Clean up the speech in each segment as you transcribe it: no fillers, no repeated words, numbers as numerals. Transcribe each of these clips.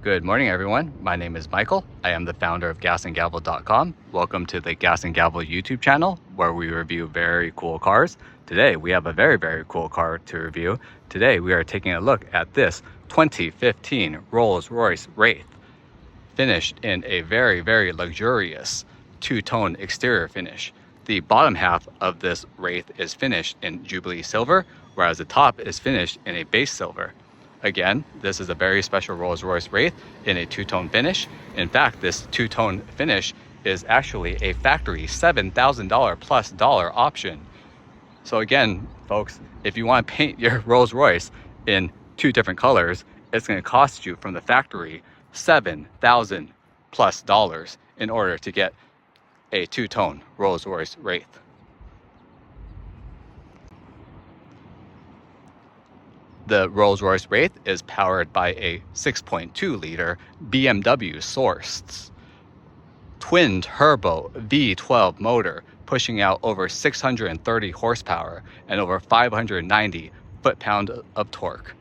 Good morning, everyone. My name is Michael. I am the founder of gasandgavel.com. Welcome to the Gas and Gavel YouTube channel, where we review very cool cars. Today, we have a very cool car to review. Today, we are taking a look at this 2015 Rolls-Royce Wraith, finished in a very luxurious two-tone exterior finish. The bottom half of this Wraith is finished in Jubilee Silver, whereas the top is finished in a base silver. Again, this is a very special Rolls-Royce Wraith in a two-tone finish. In fact, this two-tone finish is actually a factory $7,000 plus option. So again, folks, if you want to paint your Rolls-Royce in two different colors, it's going to cost you from the factory $7,000 plus in order to get a two-tone Rolls-Royce Wraith. The Rolls-Royce Wraith is powered by a 6.2 liter BMW sourced twin turbo V12 motor, pushing out over 630 horsepower and over 590 foot-pound of torque.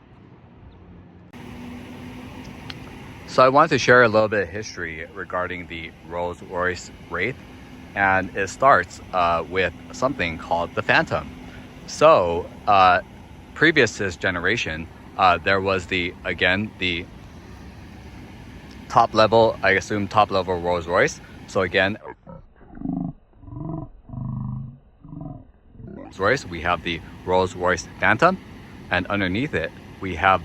So I wanted to share a little bit of history regarding the Rolls-Royce Wraith, and it starts with something called the Phantom. So previous to this generation, there was the top level, I assume top level Rolls-Royce. So again, Rolls-Royce, we have the Rolls-Royce Phantom, and underneath it we have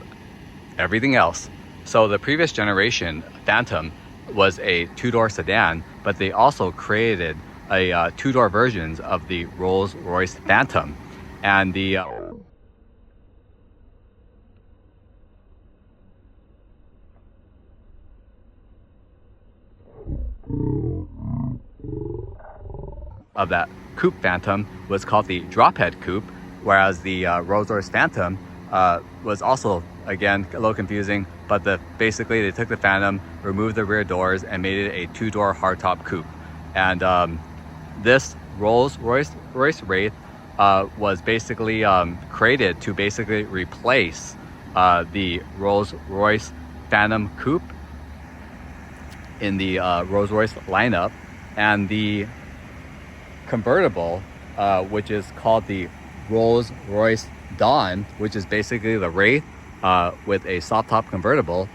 everything else. So the previous generation Phantom was a two-door sedan, but they also created a two-door versions of the Rolls-Royce Phantom, and the of that Coupe Phantom was called the Drophead Coupe, whereas the Rolls-Royce Phantom was also, again, a little confusing, but basically they took the Phantom, removed the rear doors, and made it a two-door hardtop coupe. And this Rolls-Royce Wraith was basically created to basically replace the Rolls-Royce Phantom Coupe in the Rolls-Royce lineup, and the convertible, which is called the Rolls-Royce Dawn, which is basically the Wraith with a soft top convertible.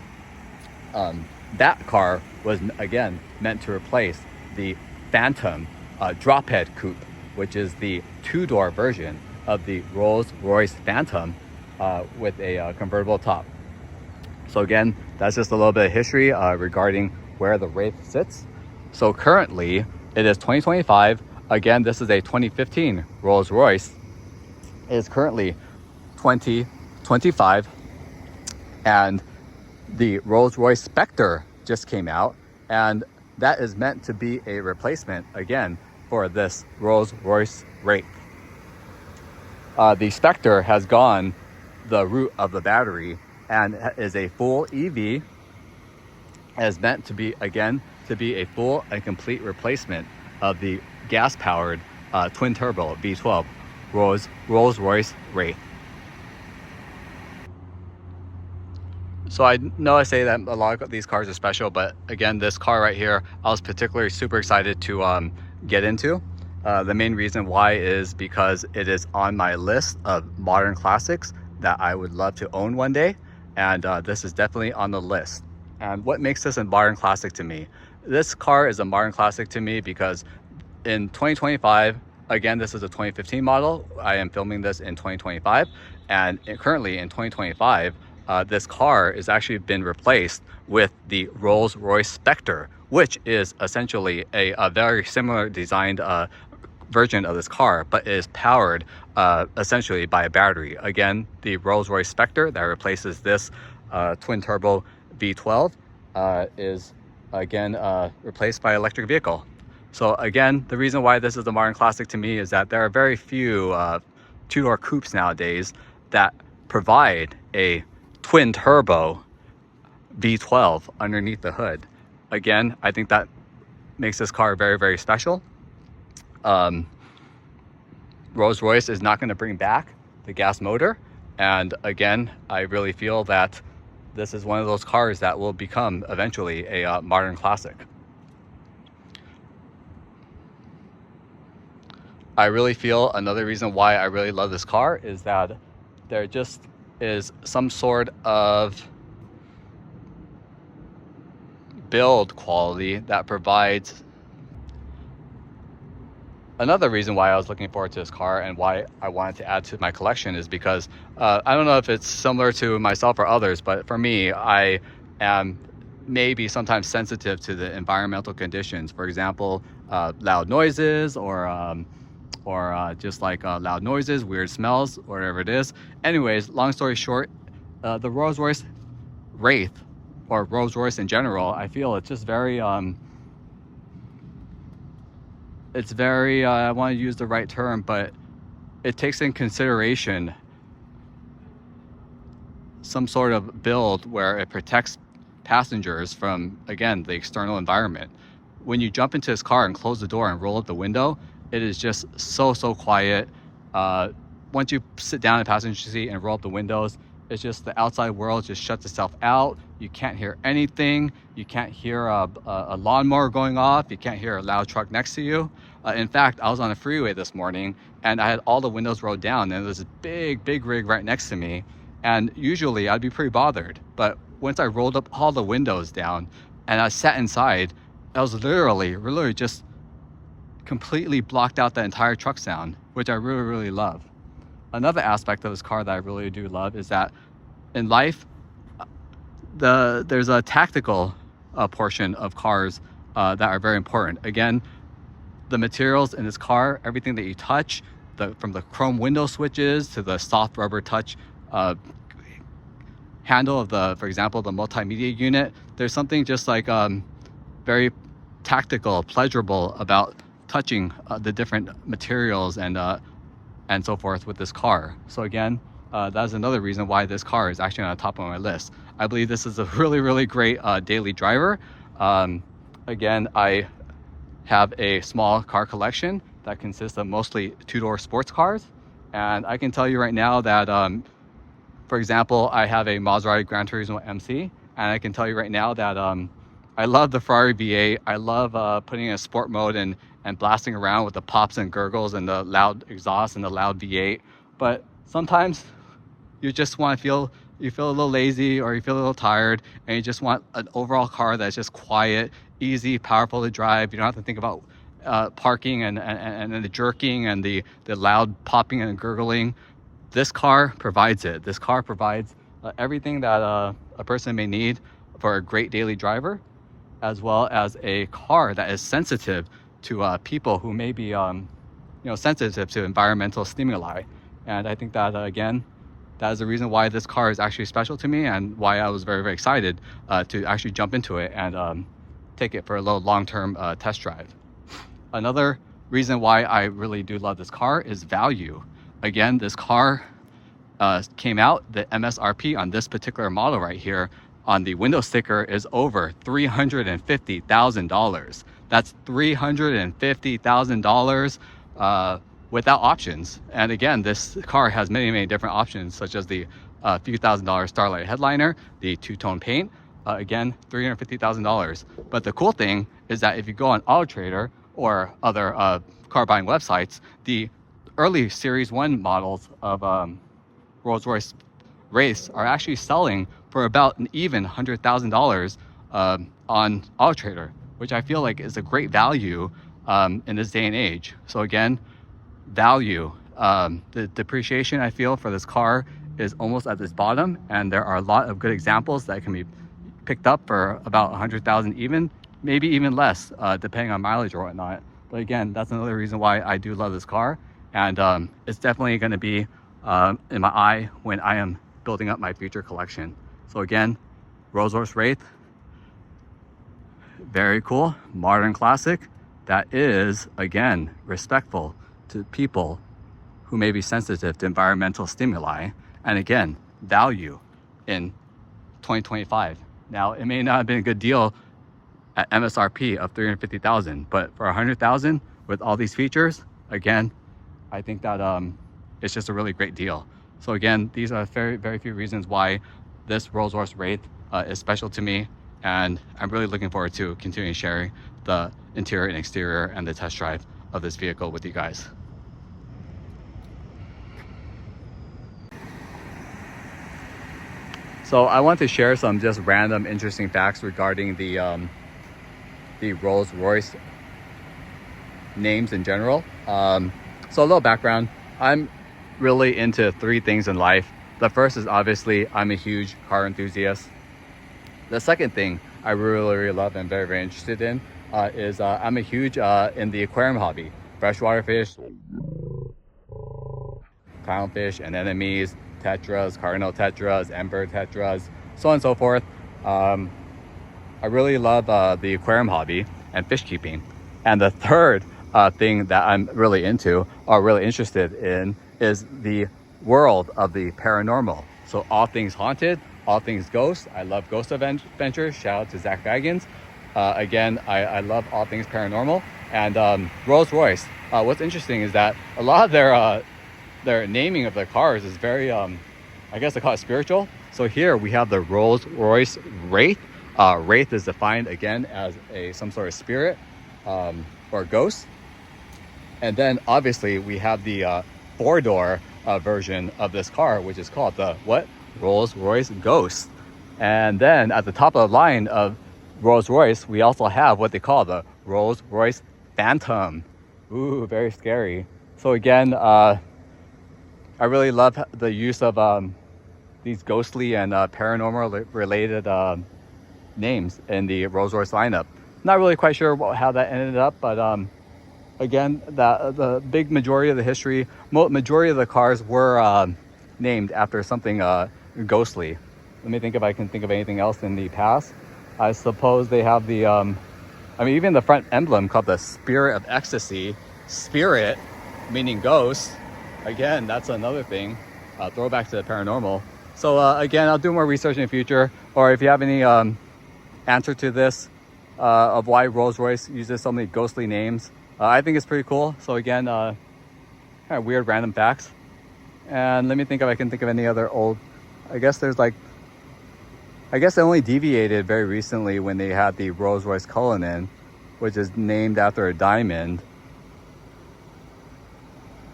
That car was again meant to replace the Phantom Drophead Coupe, which is the two-door version of the Rolls-Royce Phantom with a convertible top. So again, that's just a little bit of history regarding where the Wraith sits. So currently it is 2025. Again, this is a 2015 Rolls-Royce. It is currently 2025, and the Rolls-Royce Spectre just came out, and that is meant to be a replacement again for this Rolls-Royce Wraith. The Spectre has gone the route of the battery and is a full EV, and is meant to be a full and complete replacement of the gas-powered twin turbo V12 Rolls-Royce Wraith. So I know I say that a lot of these cars are special, but again, this car right here, I was particularly super excited to get into. The main reason why is because it is on my list of modern classics that I would love to own one day, and this is definitely on the list. And what makes this a modern classic to me? This car is a modern classic to me because in 2025, again, this is a 2015 model. I am filming this in 2025, and currently in 2025, this car has actually been replaced with the Rolls-Royce Spectre, which is essentially a very similar designed version of this car, but is powered essentially by a battery. Again, the Rolls-Royce Spectre that replaces this twin turbo V12 is again replaced by electric vehicle. So again, the reason why this is a modern classic to me is that there are very few two-door coupes nowadays that provide a twin turbo V12 underneath the hood. Again, I think that makes this car very special. Rolls-Royce is not going to bring back the gas motor, and again, I really feel that this is one of those cars that will become eventually a modern classic. I really feel another reason why I really love this car is that there just is some sort of build quality that provides. Another reason why I was looking forward to this car and why I wanted to add to my collection is because I don't know if it's similar to myself or others, but for me, I am maybe sometimes sensitive to the environmental conditions. For example, loud noises or just like loud noises, weird smells, whatever it is. Anyways, long story short, the Rolls-Royce Wraith, or Rolls-Royce in general, I feel it's just very I want to use the right term, but it takes in consideration some sort of build where it protects passengers from, again, the external environment. When you jump into this car and close the door and roll up the window, it is just so quiet. Once you sit down in the passenger seat and roll up the windows, it's just the outside world just shuts itself out. You can't hear anything. You can't hear a lawnmower going off. You can't hear a loud truck next to you. In fact, I was on a freeway this morning and I had all the windows rolled down and there's a big rig right next to me. And usually I'd be pretty bothered. But once I rolled up all the windows down and I sat inside, I was literally just completely blocked out the entire truck sound, which I really love. Another aspect of this car that I really do love is that in life, there's a tactical portion of cars that are very important. Again, the materials in this car, everything that you touch, from the chrome window switches to the soft rubber touch handle of for example, the multimedia unit, there's something just like very tactical, pleasurable about touching the different materials and so forth with this car. So again, that's another reason why this car is actually on the top of my list. I believe this is a really great daily driver. Again, I have a small car collection that consists of mostly two-door sports cars. And I can tell you right now that, for example, I have a Maserati Gran Turismo MC. And I can tell you right now that I love the Ferrari V8. I love putting in a sport mode and blasting around with the pops and gurgles and the loud exhaust and the loud V8. But sometimes you just want to feel a little lazy or you feel a little tired and you just want an overall car that's just quiet, easy, powerful to drive. You don't have to think about parking and the jerking and the loud popping and gurgling. This car provides it. This car provides everything that a person may need for a great daily driver, as well as a car that is sensitive to people who may be sensitive to environmental stimuli. And I think that again, that is the reason why this car is actually special to me and why I was very excited to actually jump into it and take it for a little long-term test drive. Another reason why I really do love this car is value. Again, this car came out, the MSRP on this particular model right here on the window sticker is over $350,000. That's $350,000 without options. And again, this car has many different options, such as the few $1,000 Starlight Headliner, the two-tone paint. Again, $350,000. But the cool thing is that if you go on Auto Trader or other car buying websites, the early Series 1 models of Rolls-Royce Wraiths are actually selling for about an even $100,000 on Auto Trader, which I feel like is a great value in this day and age. So again, value. The depreciation I feel for this car is almost at this bottom, and there are a lot of good examples that can be picked up for about 100,000 even, maybe even less, depending on mileage or whatnot. But again, that's another reason why I do love this car, and it's definitely going to be in my eye when I am building up my future collection. So again, Rolls-Royce Wraith, very cool, modern classic that is, again, respectful to people who may be sensitive to environmental stimuli, and again, value in 2025. Now, it may not have been a good deal at MSRP of $350,000, but for $100,000 with all these features, again, I think that it's just a really great deal. So again, these are very few reasons why this Rolls-Royce Wraith is special to me, and I'm really looking forward to continuing sharing the interior and exterior and the test drive of this vehicle with you guys. So I want to share some just random interesting facts regarding the Rolls-Royce names in general. So a little background, I'm really into three things in life. The first is obviously I'm a huge car enthusiast. The second thing I really love and very interested in is I'm a huge in the aquarium hobby. Freshwater fish, clownfish, anemones, tetras, cardinal tetras, ember tetras, so on and so forth. I really love the aquarium hobby and fish keeping. And the third thing that I'm really into or really interested in is the world of the paranormal. So all things haunted, all things ghosts. I love ghost adventures. Shout out to Zach Baggins. Again, I love all things paranormal. And Rolls-Royce, what's interesting is that a lot of their naming of their cars is very, I guess they call it spiritual. So here we have the Rolls-Royce Wraith. Wraith is defined again as some sort of spirit or ghost. And then obviously we have the four-door version of this car, which is called the what? Rolls-Royce Ghost. And then at the top of the line of Rolls-Royce, we also have what they call the Rolls-Royce Phantom. Ooh, very scary. So again, I really love the use of these ghostly and paranormal related names in the Rolls-Royce lineup. Not really quite sure how that ended up, but again, the big majority of the history, majority of the cars were named after something ghostly. Let me think if I can think of anything else in the past. I suppose they have the, I mean, even the front emblem called the Spirit of Ecstasy. Spirit, meaning ghost. Again, that's another thing. Throwback to the paranormal. So again, I'll do more research in the future. Or if you have any answer to this, of why Rolls-Royce uses so many ghostly names, I think it's pretty cool. So again, kind of weird random facts. And let me think if I can think of any other old, I guess there's like, I guess they only deviated very recently when they had the Rolls-Royce Cullinan, which is named after a diamond.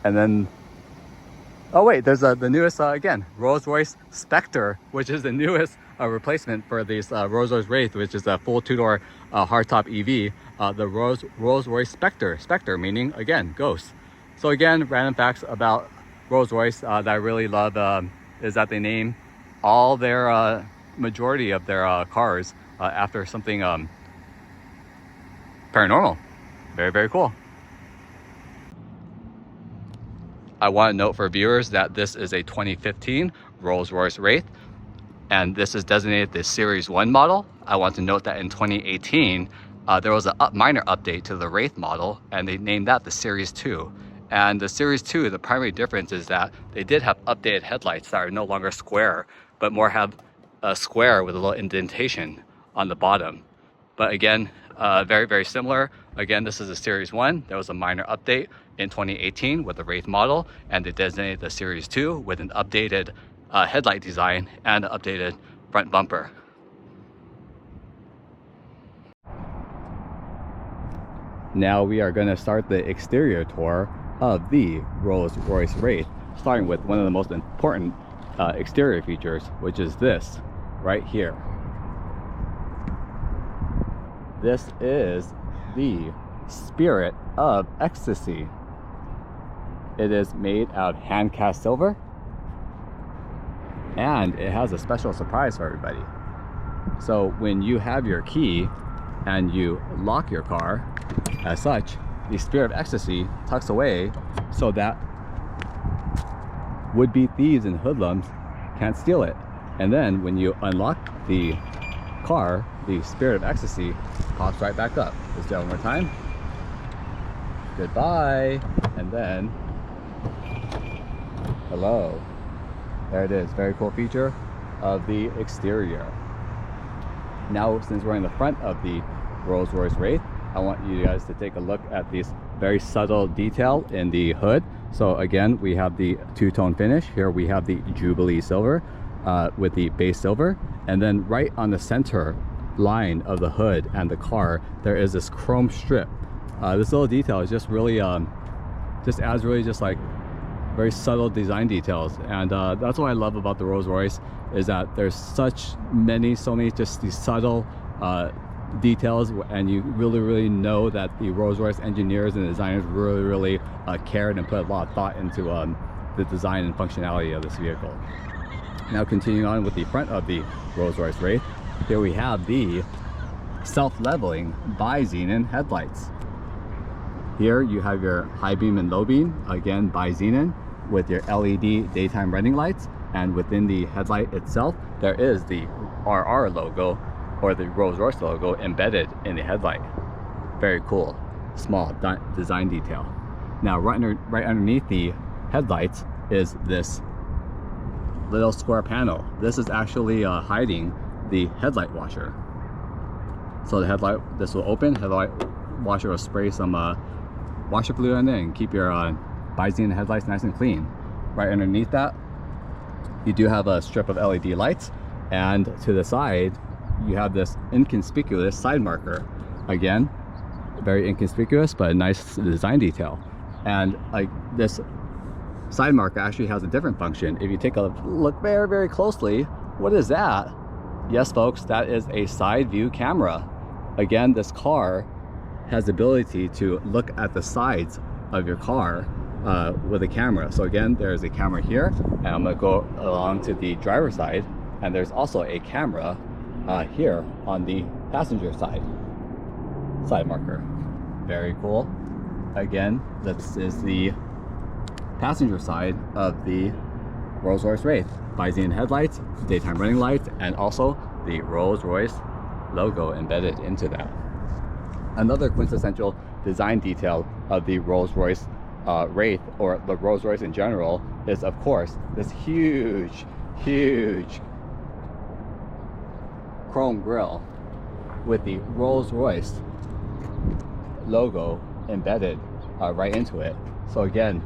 And then, oh wait, there's the newest, again, Rolls-Royce Spectre, which is the newest replacement for this Rolls-Royce Wraith, which is a full two-door hardtop EV. The Rolls-Royce Spectre, meaning, again, ghost. So again, random facts about Rolls-Royce that I really love is that they name all their, majority of their cars after something paranormal. Very cool. I want to note for viewers that this is a 2015 Rolls-Royce Wraith, and this is designated the Series 1 model. I want to note that in 2018, there was a minor update to the Wraith model, and they named that the Series 2. And the Series 2, the primary difference is that they did have updated headlights that are no longer square, but more have a square with a little indentation on the bottom. But again, very similar. Again, this is a Series 1. There was a minor update in 2018 with the Wraith model, and they designated the Series 2 with an updated headlight design and an updated front bumper. Now we are going to start the exterior tour of the Rolls-Royce Wraith, starting with one of the most important exterior features, which is this right here. This is the Spirit of Ecstasy. It is made out of hand-cast silver, and it has a special surprise for everybody. So when you have your key and you lock your car, as such, the Spirit of Ecstasy tucks away so that would-be thieves and hoodlums can't steal it. And then when you unlock the car, the Spirit of Ecstasy pops right back up. Let's do it one more time. Goodbye. And then, hello. There it is. Very cool feature of the exterior. Now, since we're in the front of the Rolls-Royce Wraith, I want you guys to take a look at this very subtle detail in the hood. So again, we have the two-tone finish. Here we have the Jubilee Silver. with the base silver. And then right on the center line of the hood and the car, there is this chrome strip. This little detail is just really just adds really just like very subtle design details, and that's what I love about the Rolls-Royce, is that there's so many just these subtle details, and you really know that the Rolls-Royce engineers and designers really cared and put a lot of thought into the design and functionality of this vehicle. Now continuing on with the front of the Rolls-Royce Wraith, here we have the self-leveling bi-xenon headlights. Here you have your high beam and low beam, again bi-xenon, with your LED daytime running lights, and within the headlight itself there is the RR logo, or the Rolls-Royce logo, embedded in the headlight. Very cool, small design detail. Now right underneath the headlights is this little square panel. This is actually hiding the headlight washer. So the headlight, this will open, headlight washer will spray some washer fluid in there and keep your bi-xenon headlights nice and clean. Right underneath that, you do have a strip of LED lights, and to the side you have this inconspicuous side marker. Again, very inconspicuous, but a nice design detail. And like this side marker actually has a different function. If you take a look very closely, what is that? Yes folks, that is a side view camera. Again, this car has the ability to look at the sides of your car with a camera. So again, there's a camera here, and I'm gonna go along to the driver's side, and there's also a camera here on the passenger side marker. Very cool. Again, this is the passenger side of the Rolls-Royce Wraith. Bi-xenon headlights, daytime running lights, and also the Rolls-Royce logo embedded into that. Another quintessential design detail of the Rolls-Royce Wraith, or the Rolls-Royce in general, is of course this huge chrome grille with the Rolls-Royce logo embedded right into it. So again,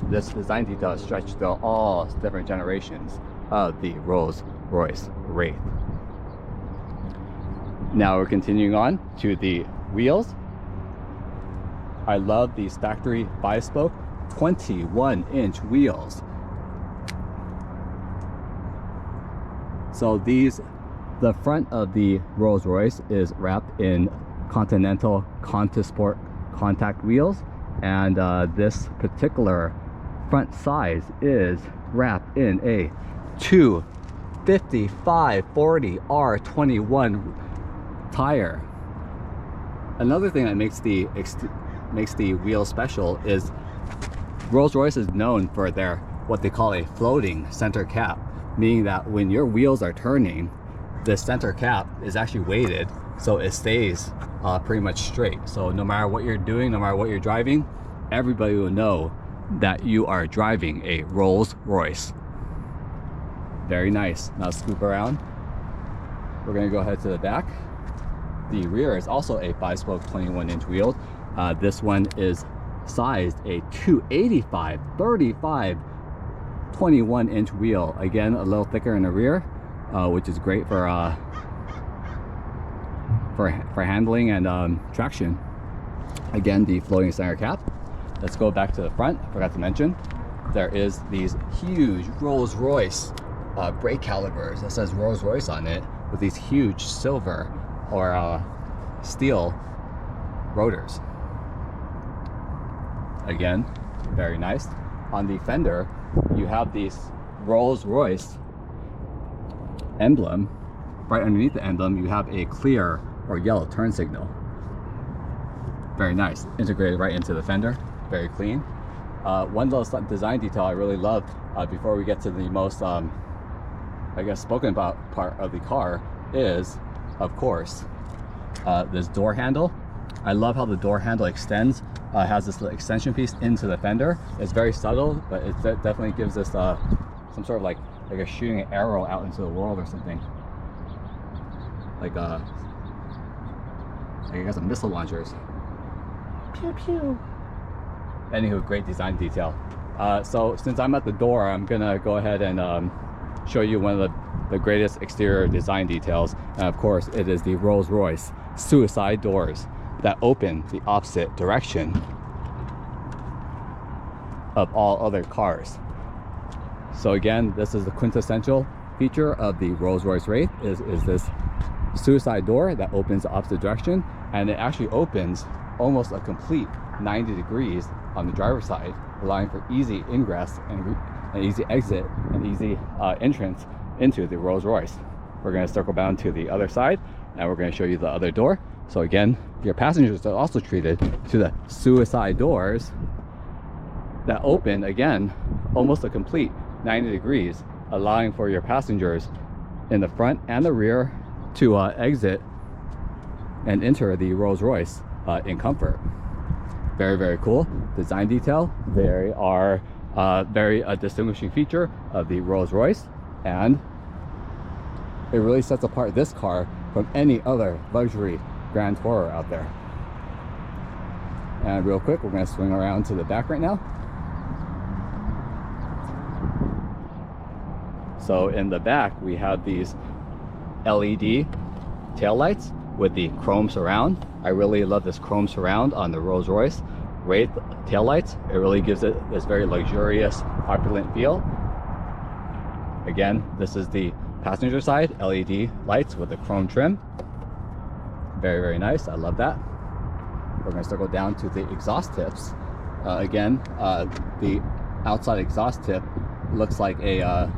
this design detail is stretched to all different generations of the Rolls-Royce Wraith. Now we're continuing on to the wheels. I love these factory 5-spoke 21-inch wheels. So the front of the Rolls-Royce is wrapped in Continental Contisport contact wheels, and this particular front size is wrapped in a 255/40 R21 tire. Another thing that makes the wheel special is Rolls-Royce is known for their what they call a floating center cap, meaning that when your wheels are turning, the center cap is actually weighted so it stays pretty much straight. So no matter what you're doing, no matter what you're driving, everybody will know that you are driving a Rolls-Royce. Very nice. Now scoop around. We're gonna go ahead to the back. The rear is also a 5-spoke 21-inch wheel. This one is sized a 285/35 21-inch wheel. Again, a little thicker in the rear, which is great for handling and traction. Again, the floating center cap. Let's go back to the front. I forgot to mention, there is these huge Rolls-Royce brake calipers that says Rolls-Royce on it, with these huge silver or steel rotors. Again, very nice. On the fender, you have this Rolls-Royce emblem. Right underneath the emblem, you have a clear or yellow turn signal. Very nice. Integrated right into the fender. Very clean. One little design detail I really love before we get to the most, I guess, spoken about part of the car is, of course, this door handle. I love how the door handle extends, has this little extension piece into the fender. It's very subtle, but it definitely gives us some sort of like a shooting an arrow out into the world or something. Like I guess some missile launchers. Pew pew. Anywho, great design detail. So since I'm at the door, I'm gonna go ahead and show you one of the greatest exterior design details. And of course, it is the Rolls-Royce suicide doors that open the opposite direction of all other cars. So again, this is the quintessential feature of the Rolls-Royce Wraith is this suicide door that opens the opposite direction, and it actually opens almost a complete 90 degrees on the driver's side, allowing for easy ingress and easy exit and easy entrance into the Rolls-Royce. We're going to circle down to the other side and we're going to show you the other door. So again, your passengers are also treated to the suicide doors that open again almost a complete 90 degrees, allowing for your passengers in the front and the rear to exit and enter the Rolls-Royce in comfort. Very, very cool design detail. They are very distinguishing feature of the Rolls-Royce, and it really sets apart this car from any other luxury Grand Tourer out there. And real quick, we're going to swing around to the back right now. So in the back, we have these LED taillights with the chrome surround. I really love this chrome surround on the Rolls-Royce Wraith taillights. It really gives it this very luxurious, opulent feel. Again, this is the passenger side LED lights with the chrome trim. Very, very nice. I love that. We're going to circle down to the exhaust tips. Again, the outside exhaust tip looks like a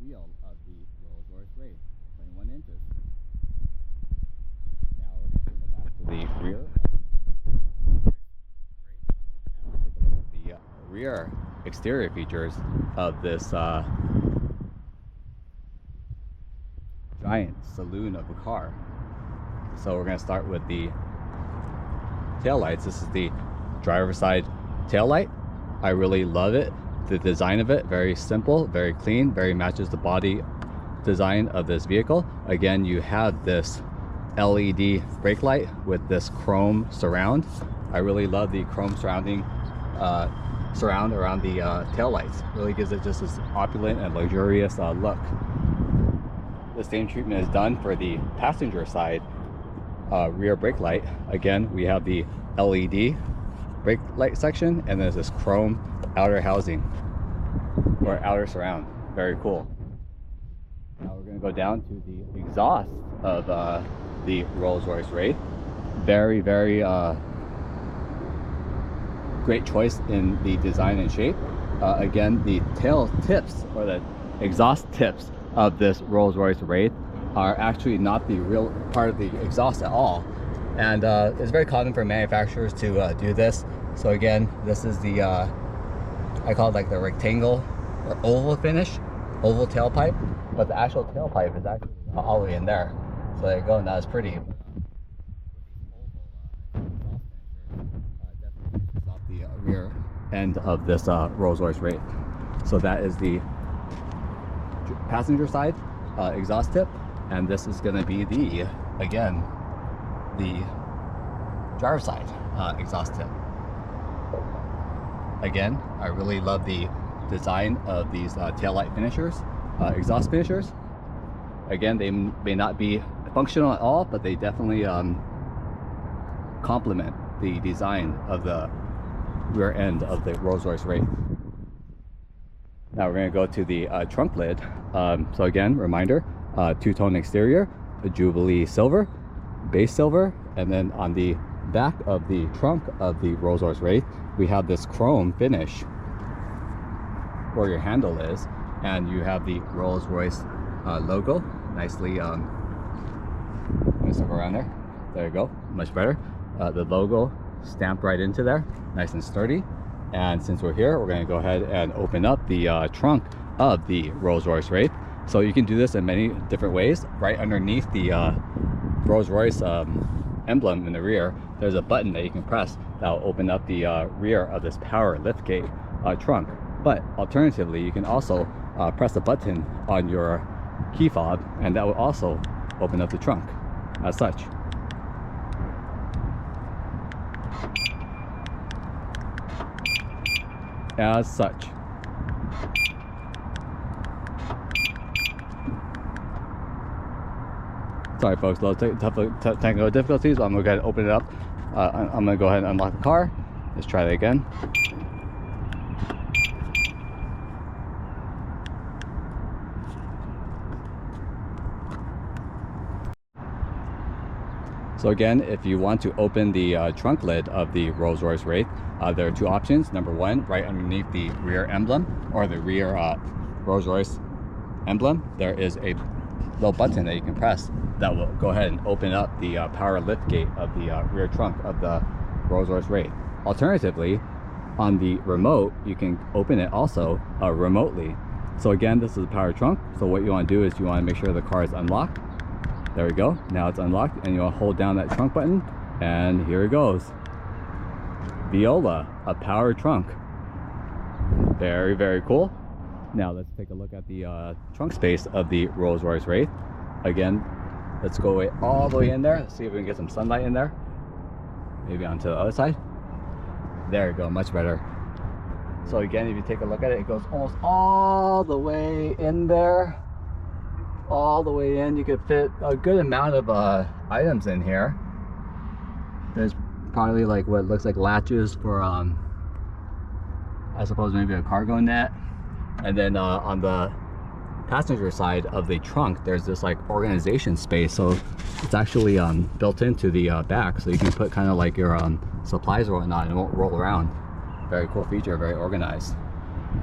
wheel of the Rolls-Royce Wraith, 21 inches. Now we're going to circle back to the rear. The rear exterior features of this giant saloon of a car. So we're going to start with the tail lights. This is the driver's side tail light. I really love it. The design of it, very simple, very clean, very matches the body design of this vehicle. Again, you have this LED brake light with this chrome surround. I really love the chrome surround around the tail lights. Really gives it just this opulent and luxurious look. The same treatment is done for the passenger side rear brake light. Again, we have the LED brake light section, and there's this chrome outer housing or outer surround. Very cool. Now we're going to go down to the exhaust of the Rolls-Royce Wraith. Very, very great choice in the design and shape. Again, the tail tips or the exhaust tips of this Rolls-Royce Wraith are actually not the real part of the exhaust at all, and it's very common for manufacturers to do this. So again, this is the I call it like the rectangle or oval finish, oval tailpipe, but the actual tailpipe is actually all the way in there. So there you go, not as pretty. Definitely finishes off the rear end of this Rolls-Royce Wraith. So that is the passenger side exhaust tip, and this is going to be the, again, the driver's side exhaust tip. Again, I really love the design of these taillight finishers, exhaust finishers. Again, they may not be functional at all, but they definitely complement the design of the rear end of the Rolls-Royce Wraith. Now we're going to go to the trunk lid. So again, reminder, two-tone exterior, a Jubilee silver, base silver, and then on the back of the trunk of the Rolls-Royce Wraith, we have this chrome finish where your handle is, and you have the Rolls-Royce logo nicely let me circle around there. There you go, much better. The logo stamped right into there, nice and sturdy. And since we're here, we're going to go ahead and open up the trunk of the Rolls-Royce Wraith. So you can do this in many different ways. Right underneath the Rolls-Royce emblem in the rear, there's a button that you can press that will open up the rear of this power liftgate trunk. But alternatively, you can also press a button on your key fob, and that will also open up the trunk as such. as such. Sorry folks, little technical difficulties. I'm gonna go ahead and open it up. I'm gonna go ahead and unlock the car. Let's try that again. So again, if you want to open the trunk lid of the Rolls-Royce Wraith, there are two options. Number one, right underneath the rear emblem or the rear Rolls-Royce emblem, there is a little button that you can press that will go ahead and open up the power lift gate of the rear trunk of the Rolls-Royce Wraith. Alternatively, on the remote, you can open it also remotely. So again, this is a power trunk. So what you want to do is you want to make sure the car is unlocked. There we go. Now it's unlocked, and you'll hold down that trunk button, and here it goes. Viola, a power trunk. Very, very cool. Now let's take a look at the trunk space of the Rolls-Royce Wraith. Again, let's go all the way in there. Let's see if we can get some sunlight in there. Maybe onto the other side. There we go, much better. So again, if you take a look at it, it goes almost all the way in there. All the way in. You could fit a good amount of items in here. There's probably like what looks like latches for I suppose maybe a cargo net. And then on the passenger side of the trunk, there's this like organization space, so it's actually built into the back, so you can put kind of like your supplies or whatnot, and it won't roll around. Very cool feature, very organized.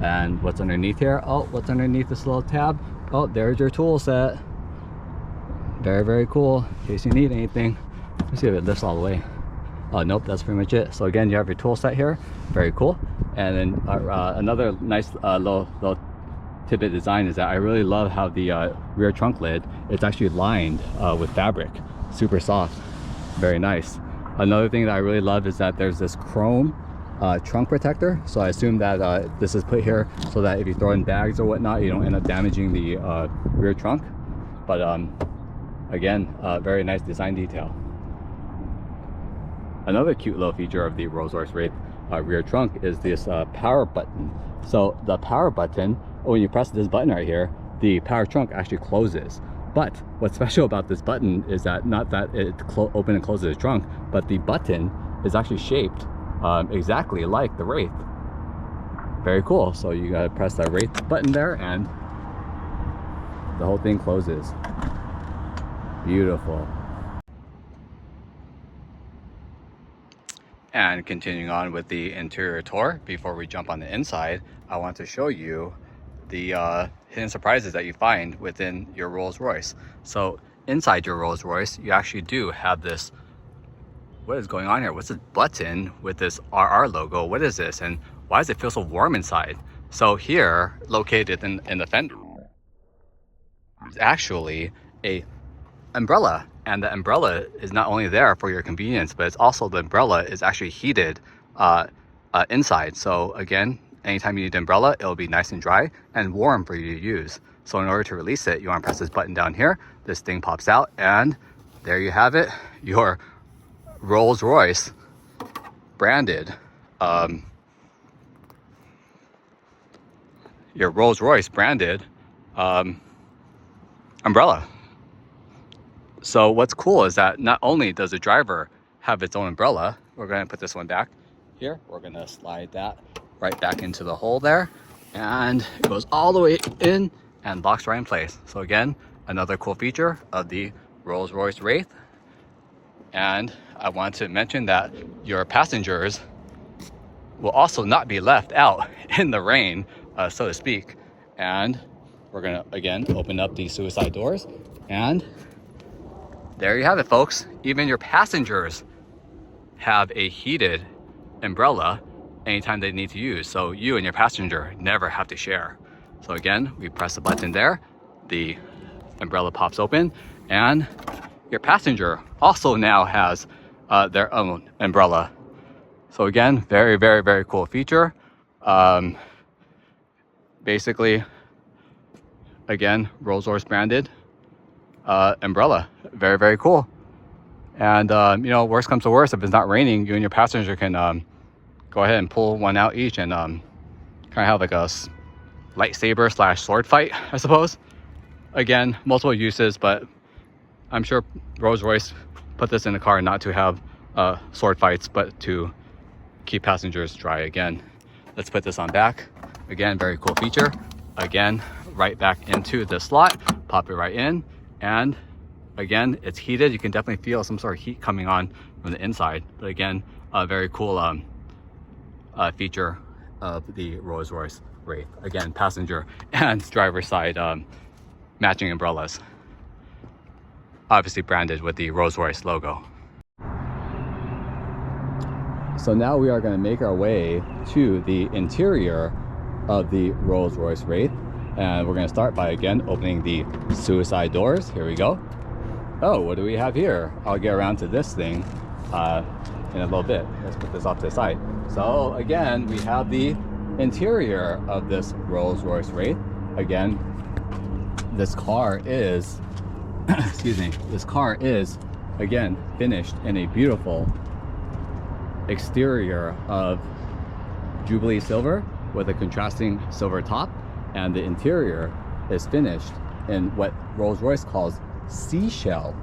And what's underneath here? Oh, what's underneath this little tab? Oh, there's your tool set. Very, very cool, in case you need anything. Let's see if it lifts all the way. Oh, nope, that's pretty much it. So again, you have your tool set here. Very cool. And then another nice little tidbit design is that I really love how the rear trunk lid is actually lined with fabric. Super soft, very nice. Another thing that I really love is that there's this chrome trunk protector. So I assume that this is put here so that if you throw in bags or whatnot, you don't end up damaging the rear trunk. But again, very nice design detail. Another cute little feature of the Rolls-Royce Wraith rear trunk is this power button. So the power button, when you press this button right here, the power trunk actually closes. But what's special about this button is that not that it open and closes the trunk, but the button is actually shaped exactly like the Wraith. Very cool. So you gotta press that Wraith button there and the whole thing closes. Beautiful. And continuing on with the interior tour, before we jump on the inside, I want to show you the hidden surprises that you find within your Rolls-Royce. So inside your Rolls-Royce, you actually do have this, what is going on here? What's this button with this RR logo? What is this? And why does it feel so warm inside? So here, located in the fender, is actually a umbrella. And the umbrella is not only there for your convenience, but it's also, the umbrella is actually heated inside. So again, anytime you need an umbrella, it'll be nice and dry and warm for you to use. So in order to release it, you want to press this button down here. This thing pops out, and there you have it, your Rolls-Royce branded, umbrella. So what's cool is that not only does the driver have its own umbrella, we're going to put this one back here. We're going to slide that right back into the hole there, and it goes all the way in and locks right in place. So again, another cool feature of the Rolls-Royce Wraith. And I want to mention that your passengers will also not be left out in the rain, so to speak. And we're going to again open up these suicide doors, and there you have it, folks. Even your passengers have a heated umbrella anytime they need to use. So you and your passenger never have to share. So again, we press the button there, the umbrella pops open, and your passenger also now has their own umbrella. So again, very, very, very cool feature. Basically, again, Rolls-Royce branded umbrella. Very, very cool. And you know, worst comes to worst, if it's not raining, you and your passenger can go ahead and pull one out each and kind of have like a lightsaber slash sword fight, I suppose. Again, multiple uses, but I'm sure Rolls-Royce put this in the car not to have sword fights, but to keep passengers dry. Again, let's put this on back. Again, very cool feature. Again, right back into the slot, pop it right in, and again, it's heated. You can definitely feel some sort of heat coming on from the inside, but again, a very cool feature of the Rolls-Royce Wraith. Again, passenger and driver side matching umbrellas, obviously branded with the Rolls-Royce logo. So now we are going to make our way to the interior of the Rolls-Royce Wraith, and we're going to start by again opening the suicide doors. Here we go. Oh, what do we have here? I'll get around to this thing in a little bit. Let's put this off to the side. So again, we have the interior of this Rolls-Royce Wraith. Again, this car is excuse me, this car is again finished in a beautiful exterior of Jubilee silver with a contrasting silver top, and the interior is finished in what Rolls-Royce calls seashell.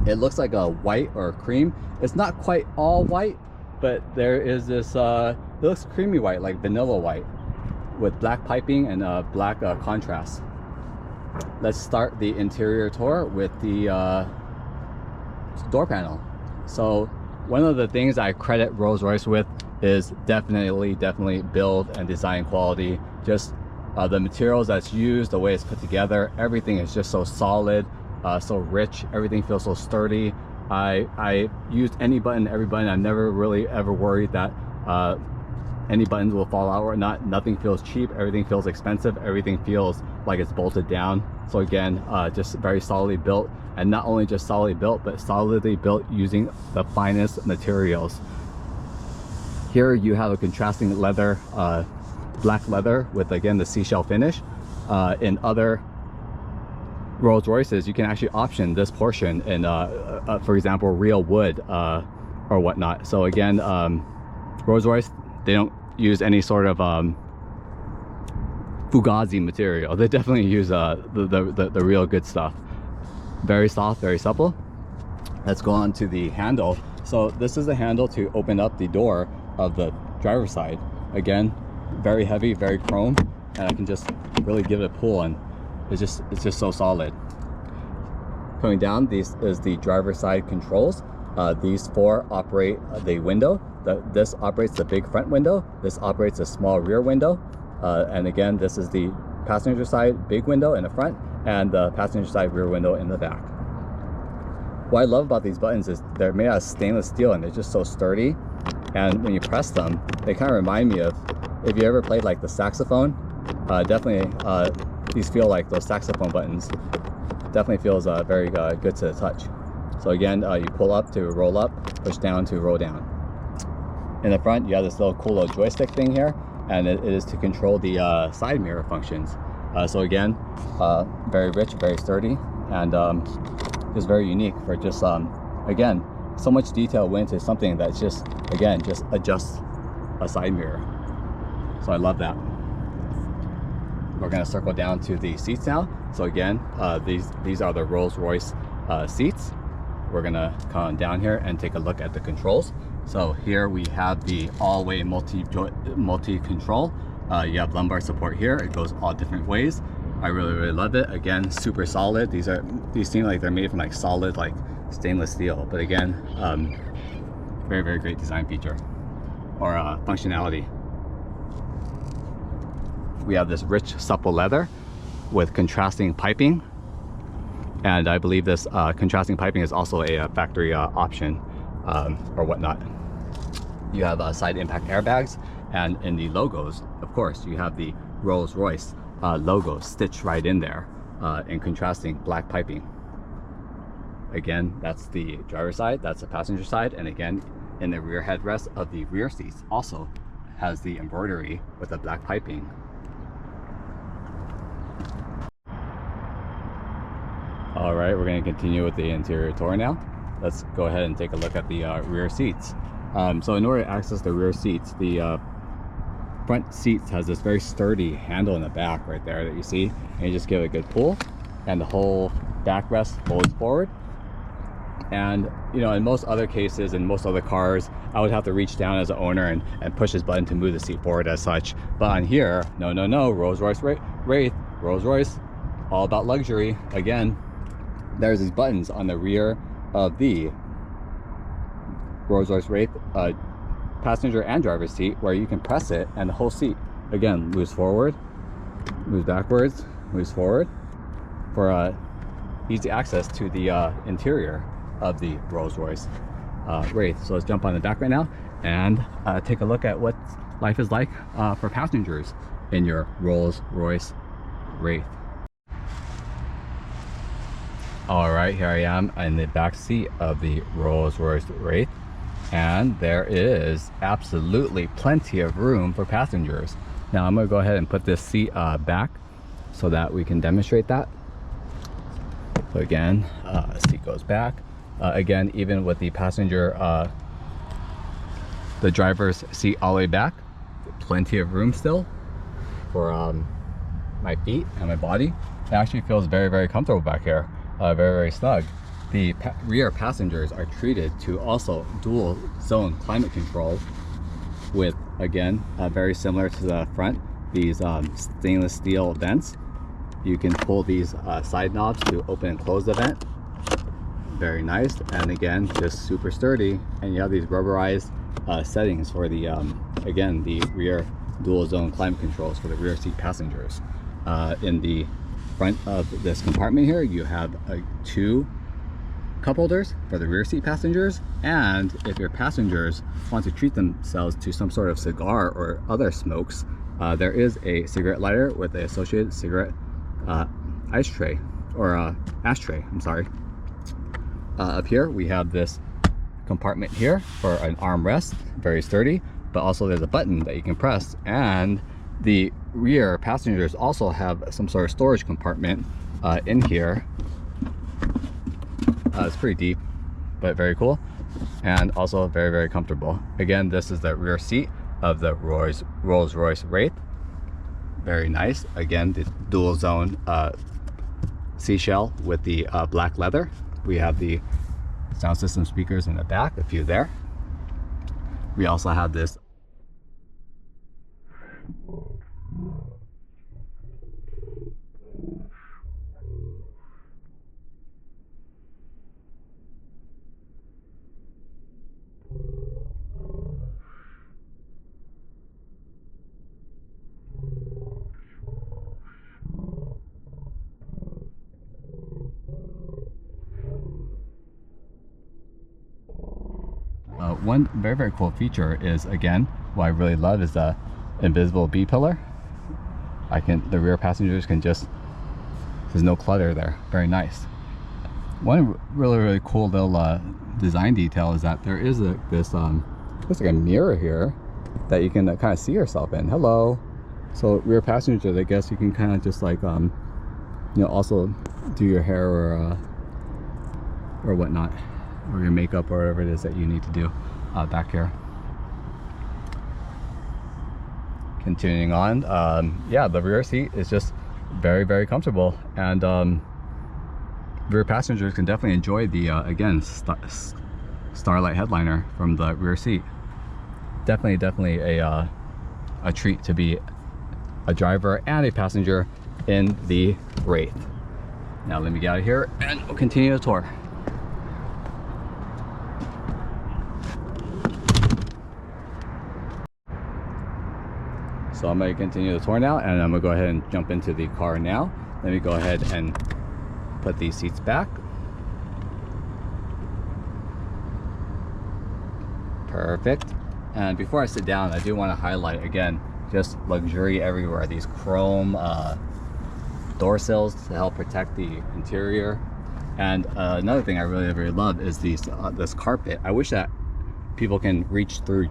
It looks like a white or a cream. It's not quite all white, but there is this it looks creamy white, like vanilla white, with black piping and black contrast. Let's start the interior tour with the door panel. So one of the things I credit Rolls-Royce with is definitely build and design quality. Just the materials that's used, the way it's put together, everything is just so solid, so rich. Everything feels so sturdy. I used any button, every button. I've never really ever worried that any buttons will fall out or not. Nothing feels cheap. Everything feels expensive. Everything feels like it's bolted down. So again, just very solidly built, and not only just solidly built, but solidly built using the finest materials. Here you have a contrasting leather, black leather with again the seashell finish. In other Rolls-Royces, you can actually option this portion in, for example, real wood or whatnot. So again, Rolls-Royce, they don't use any sort of Fugazi material. They definitely use the real good stuff. Very soft, very supple. Let's go on to the handle. So this is the handle to open up the door of the driver's side. Again, very heavy, very chrome, and I can just really give it a pull, and it's just so solid. Coming down, this is the driver's side controls. These four operate the window. This operates the big front window. This operates a small rear window. And again, this is the passenger side big window in the front, and the passenger side rear window in the back. What I love about these buttons is they're made out of stainless steel, and they're just so sturdy. And when you press them, they kind of remind me of, if you ever played like the saxophone, definitely these feel like those saxophone buttons. Definitely feels very good to the touch. So again, you pull up to roll up, push down to roll down. In the front, you have this little cool little joystick thing here, and it is to control the side mirror functions. So again, very rich, very sturdy, and just very unique for just, again, so much detail went into something that's just, again, just adjusts a side mirror. So I love that. We're gonna circle down to the seats now. So again, these are the Rolls-Royce seats. We're gonna come down here and take a look at the controls. So here we have the all-way multi-control. You have lumbar support here. It goes all different ways. I really love it. Again, super solid. These seem like they're made from like solid, like stainless steel. But again, very great design feature or functionality. We have this rich, supple leather with contrasting piping, and I believe this contrasting piping is also a factory option or whatnot. You have side impact airbags, and in the logos, of course, you have the Rolls-Royce logo stitched right in there in contrasting black piping. Again, that's the driver's side, that's the passenger side, and again, in the rear headrest of the rear seats also has the embroidery with the black piping. All right, we're going to continue with the interior tour now. Let's go ahead and take a look at the rear seats. So in order to access the rear seats, the front seats has this very sturdy handle in the back right there that you see, and you just give it a good pull and the whole backrest folds forward. And you know, in most other cases, in most other cars, I would have to reach down as an owner and push this button to move the seat forward as such. But on here, no, Rolls-Royce Wraith, Rolls-Royce, all about luxury. Again, there's these buttons on the rear of the Rolls-Royce Wraith passenger and driver's seat where you can press it and the whole seat, again, moves forward, moves backwards, moves forward for easy access to the interior of the Rolls-Royce Wraith. So let's jump on the back right now and take a look at what life is like for passengers in your Rolls-Royce Wraith. All right, here I am in the back seat of the Rolls-Royce Wraith, and there is absolutely plenty of room for passengers. Now I'm going to go ahead and put this seat back so that we can demonstrate that. So again, seat goes back. Again, even with the passenger, the driver's seat all the way back, plenty of room still for my feet and my body. It actually feels very, very comfortable back here, very, very snug. The rear passengers are treated to also dual zone climate control with, again, very similar to the front, these stainless steel vents. You can pull these side knobs to open and close the vent. Very nice, and again, just super sturdy. And you have these rubberized settings for the again, the rear dual zone climate controls for the rear seat passengers. In the front of this compartment here, you have two cup holders for the rear seat passengers, and if your passengers want to treat themselves to some sort of cigar or other smokes, there is a cigarette lighter with the associated cigarette ice tray, or ashtray, I'm sorry. Up here we have this compartment here for an armrest, very sturdy, but also there's a button that you can press, and the rear passengers also have some sort of storage compartment in here. It's pretty deep, but very cool, and also very, very comfortable. Again, this is the rear seat of the Rolls-Royce Wraith. Very nice. Again, the dual zone seashell with the black leather. We have the sound system speakers in the back, a few there. We also have this one very, very cool feature is, again, what I really love is the invisible B pillar. The rear passengers can just, there's no clutter there. Very nice. One really, really cool little design detail is that there is this looks like a mirror here that you can kind of see yourself in. Hello. So rear passengers, I guess you can kind of just like you know, also do your hair or whatnot, or your makeup, or whatever it is that you need to do back here. Continuing on, yeah, the rear seat is just very, very comfortable, and rear passengers can definitely enjoy the again, Starlight Headliner from the rear seat. Definitely a treat to be a driver and a passenger in the Wraith. Now let me get out of here and we'll continue the tour. So I'm going to continue the tour now, and I'm going to go ahead and jump into the car now. Let me go ahead and put these seats back. Perfect. And before I sit down, I do want to highlight again, just luxury everywhere. These chrome door sills to help protect the interior. And another thing I really, really love is this carpet. I wish that people can reach through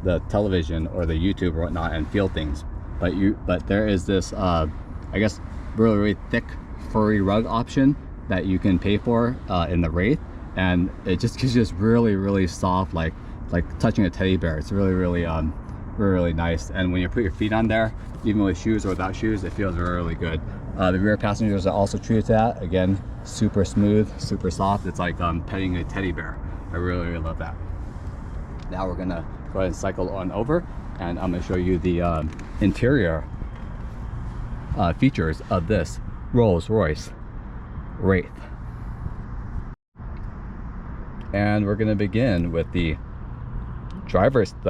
the television or the YouTube or whatnot and feel things, but there is this I guess really, really thick furry rug option that you can pay for in the Wraith, and it just gives you this really, really soft, like touching a teddy bear. It's really, really really nice. And when you put your feet on there, even with shoes or without shoes, it feels really good. The rear passengers are also treated to that. Again, super smooth, super soft. It's like petting a teddy bear. I really, really love that. Now we're gonna go ahead and cycle on over, and I'm gonna show you the interior features of this Rolls-Royce Wraith. And we're gonna begin with the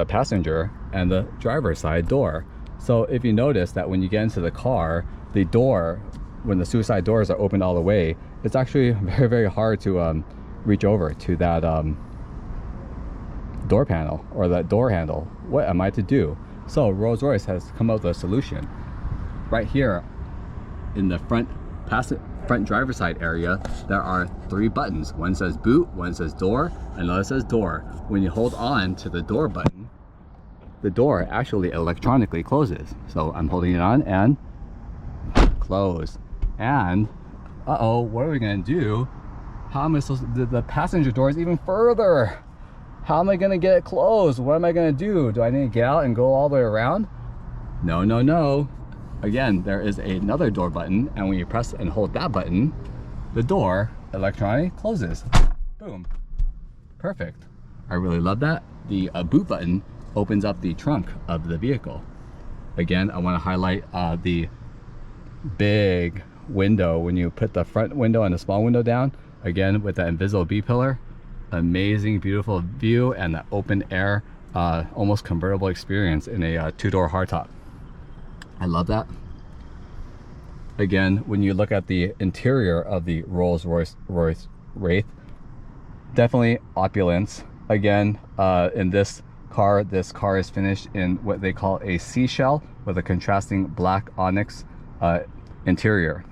passenger and the driver's side door. So if you notice that when you get into the car, the door, when the suicide doors are opened all the way, it's actually very, very hard to reach over to that door panel or that door handle. What am I to do? So Rolls-Royce has come up with a solution. Right here in the front driver's side area, there are 3 buttons. One says boot, one says door, another says door. When you hold on to the door button, the door actually electronically closes. So I'm holding it on and close. And uh-oh, what are we gonna do? How am I supposed to, the passenger door is even further. How am I gonna get it closed? What am I gonna do? Do I need to get out and go all the way around? No, no, no. Again, there is another door button, and when you press and hold that button, the door electronically closes. Boom. Perfect. I really love that. The boot button opens up the trunk of the vehicle. Again, I want to highlight the big window. When you put the front window and the small window down, again with that invisible B-pillar, amazing, beautiful view, and the open air, almost convertible experience in a 2-door hardtop. I love that. Again, when you look at the interior of the Rolls-Royce Wraith, definitely opulence. Again, in this car is finished in what they call a seashell with a contrasting black onyx interior.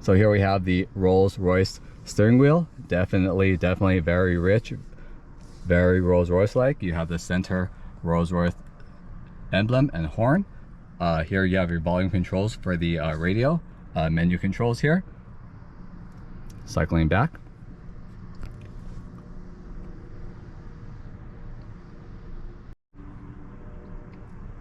So here we have the Rolls-Royce steering wheel. Definitely very rich, very Rolls-Royce like. You have the center Rolls-Royce emblem and horn. Here you have your volume controls for the radio, menu controls here. Cycling back.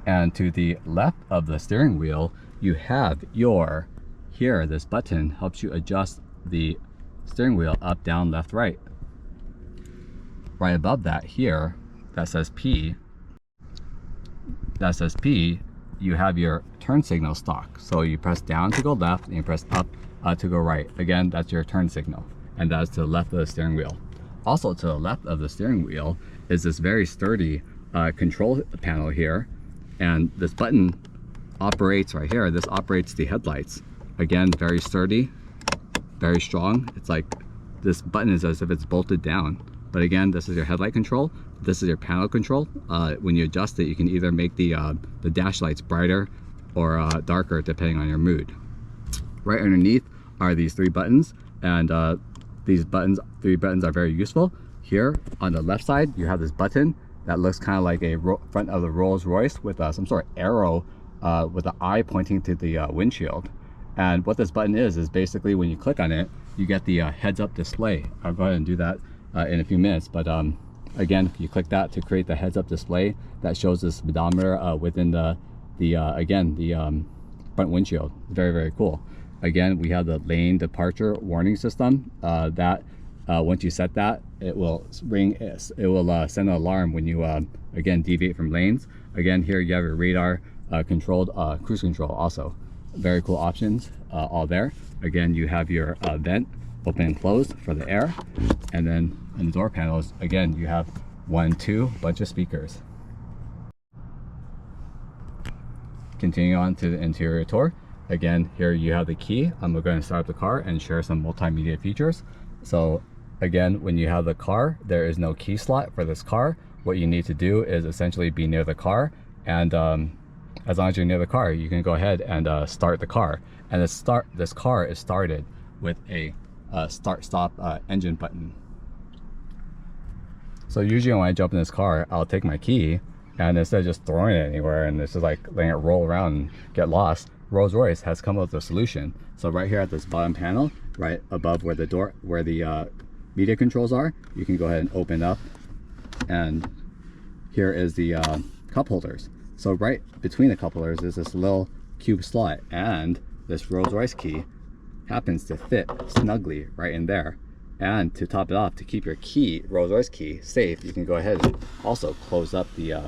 And to the left of the steering wheel, you have your, here, this button helps you adjust the steering wheel up, down, left, right. Right above that here, that says P, you have your turn signal stock. So you press down to go left and you press up to go right. Again, that's your turn signal, and that's to the left of the steering wheel. Also to the left of the steering wheel is this very sturdy control panel here, and this button operates right here. This operates the headlights. Again, very sturdy, very strong. It's like this button is as if it's bolted down. But again, this is your headlight control. This is your panel control. When you adjust it, you can either make the dash lights brighter or darker depending on your mood. Right underneath are these 3 buttons, and these 3 buttons are very useful. Here on the left side, you have this button that looks kind of like a front of the Rolls-Royce with some sort of arrow with an eye pointing to the windshield. And what this button is basically when you click on it, you get the heads-up display. I'll go ahead and do that in a few minutes, but again, you click that to create the heads-up display that shows the speedometer within the front windshield. Very, very cool. Again, we have the lane departure warning system that once you set that, it will ring. It will send an alarm when you again deviate from lanes. Again, here you have your radar controlled cruise control. Also, very cool options all there. Again, you have your vent open and closed for the air, and then in the door panels, again, you have 1, 2 bunch of speakers. Continue on to the interior tour. Again, here you have the key. I'm going to start up the car and share some multimedia features. So again, when you have the car, there is no key slot for this car. What you need to do is essentially be near the car, and as long as you're near the car, you can go ahead and start the car. And this car is started with a start-stop engine button. So usually when I jump in this car, I'll take my key, and instead of just throwing it anywhere and it's just like letting it roll around and get lost, Rolls-Royce has come up with a solution. So right here at this bottom panel, right above where the media controls are, you can go ahead and open up, and here is the cup holders. So right between the cup holders is this little Coupe slot, and this Rolls-Royce key happens to fit snugly right in there. And to top it off, to keep your key, Rolls-Royce key, safe, you can go ahead and also close up the,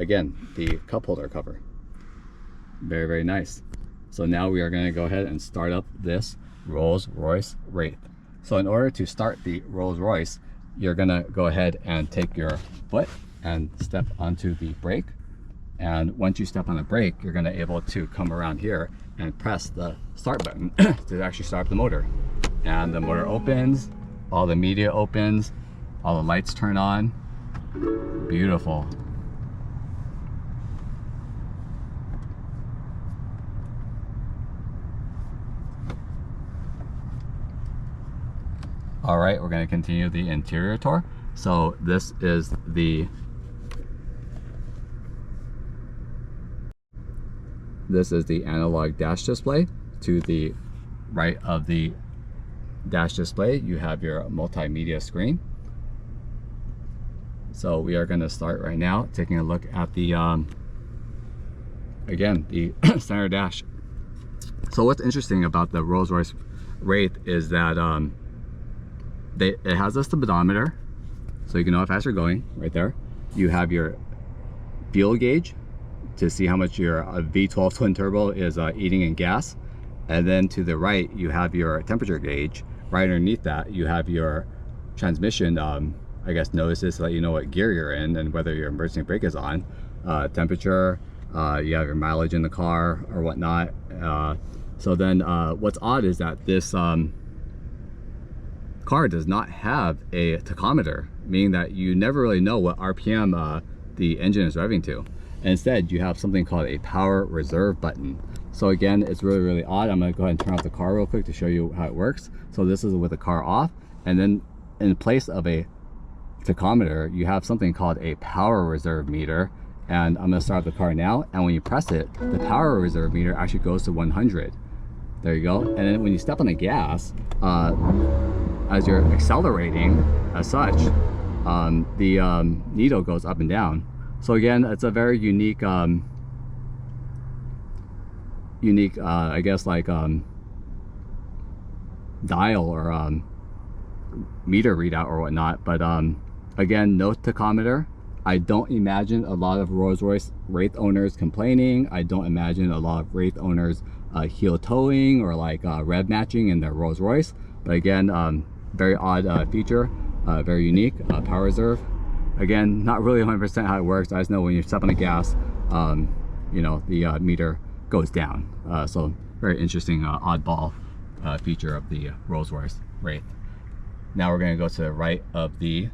again, the cup holder cover. Very, very nice. So now we are going to go ahead and start up this Rolls-Royce Wraith. So in order to start the Rolls-Royce, you're going to go ahead and take your foot and step onto the brake. And once you step on the brake, you're going to be able to come around here and press the start button to actually start the motor. And the motor opens, all the media opens, all the lights turn on. Beautiful. All right, we're going to continue the interior tour. So this is the analog dash display. To the right of the dash display, you have your multimedia screen. So we are going to start right now taking a look at the again, the center dash. So what's interesting about the Rolls-Royce Wraith is that it has a speedometer, so you can know how fast you're going right there. You have your fuel gauge to see how much your V12 twin turbo is eating in gas. And then to the right, you have your temperature gauge. Right underneath that, you have your transmission, I guess, notices to let you know what gear you're in and whether your emergency brake is on. Temperature, you have your mileage in the car or whatnot. So then what's odd is that this car does not have a tachometer, meaning that you never really know what RPM the engine is revving to. Instead, you have something called a power reserve button. So again, it's really, really odd. I'm gonna go ahead and turn off the car real quick to show you how it works. So this is with the car off, and then in place of a tachometer, you have something called a power reserve meter. And I'm gonna start the car now, and when you press it, the power reserve meter actually goes to 100. There you go. And then when you step on the gas, as you're accelerating as such, the needle goes up and down. So again, it's a very unique, I guess, like dial or meter readout or whatnot. But again, no tachometer. I don't imagine a lot of Rolls-Royce Wraith owners complaining. I don't imagine a lot of Wraith owners heel towing or like rev matching in their Rolls-Royce. But again, very odd feature, very unique. Power reserve. Again, not really 100% how it works. I just know when you step on the gas, you know, the meter goes down. So very interesting oddball feature of the Rolls-Royce Wraith. Now we're going to go to the right of the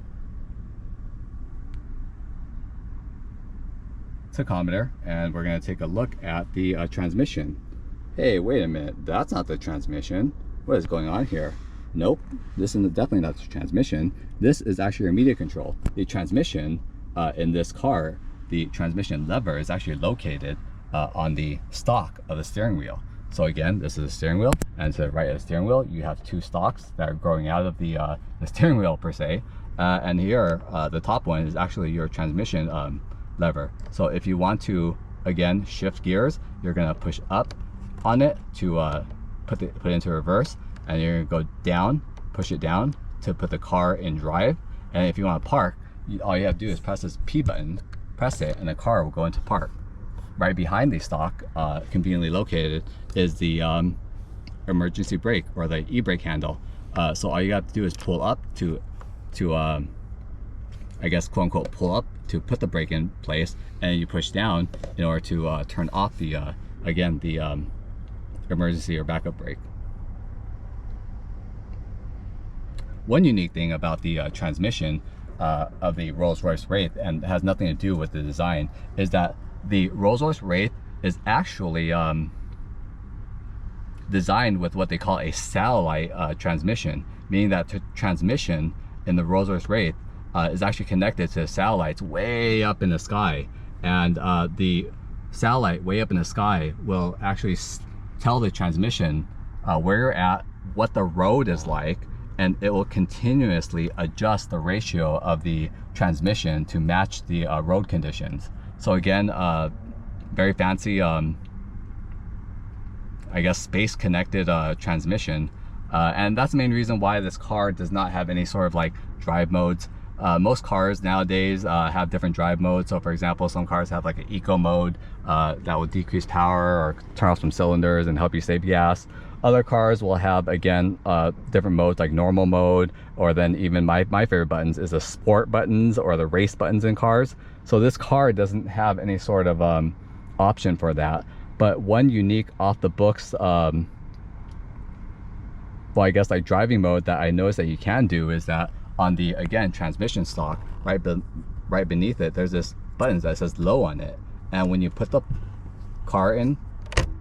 tachometer, and we're going to take a look at the transmission. Hey, wait a minute, that's not the transmission. What is going on here? Nope, this is definitely not the transmission. This is actually your media control. The transmission in this car, the transmission lever is actually located on the stalk of the steering wheel. So again, this is the steering wheel, and to the right of the steering wheel, you have two stalks that are growing out of the steering wheel per se. And here, the top one is actually your transmission lever. So if you want to, again, shift gears, you're gonna push up on it to put it into reverse, and you're gonna go down, push it down to put the car in drive. And if you want to park, all you have to do is press this P button, press it, and the car will go into park. Right behind the stock, conveniently located, is the emergency brake or the e-brake handle. So all you have to do is pull up to I guess, quote unquote, pull up to put the brake in place, and you push down in order to turn off the again, the emergency or backup brake. One unique thing about the transmission of the Rolls-Royce Wraith, and it has nothing to do with the design, is that the Rolls-Royce Wraith is actually designed with what they call a satellite transmission, meaning that the transmission in the Rolls-Royce Wraith is actually connected to satellites way up in the sky, and the satellite way up in the sky will actually tell the transmission where you're at, what the road is like, and it will continuously adjust the ratio of the transmission to match the road conditions. So again, very fancy, I guess, space connected transmission. And that's the main reason why this car does not have any sort of like drive modes. Most cars nowadays have different drive modes. So for example, some cars have like an eco mode that will decrease power or turn off some cylinders and help you save gas. Other cars will have, again, different modes like normal mode, or then even my favorite buttons is the sport buttons or the race buttons in cars. So this car doesn't have any sort of option for that. But one unique off the books, well, I guess like driving mode that I noticed that you can do is that on the, again, transmission stock, right beneath it, there's this button that says low on it. And when you put the car in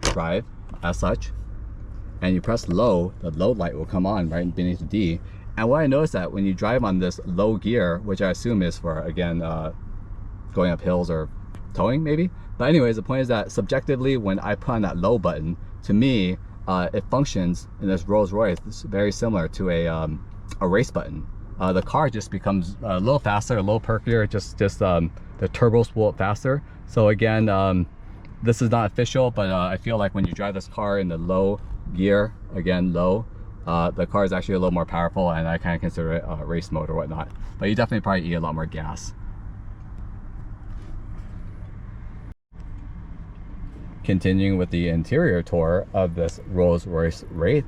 drive as such, and you press low, the low light will come on right beneath the D. And what I noticed that when you drive on this low gear, which I assume is for, again, going up hills or towing maybe. But anyways, the point is that subjectively, when I put on that low button, to me, it functions in this Rolls-Royce very similar to a race button. The car just becomes a little faster, a little perkier, just the turbos pull up faster. So again, this is not official, but I feel like when you drive this car in the low gear, again low, the car is actually a little more powerful, and I kind of consider it a race mode or whatnot. But you definitely probably eat a lot more gas. Continuing with the interior tour of this Rolls-Royce Wraith,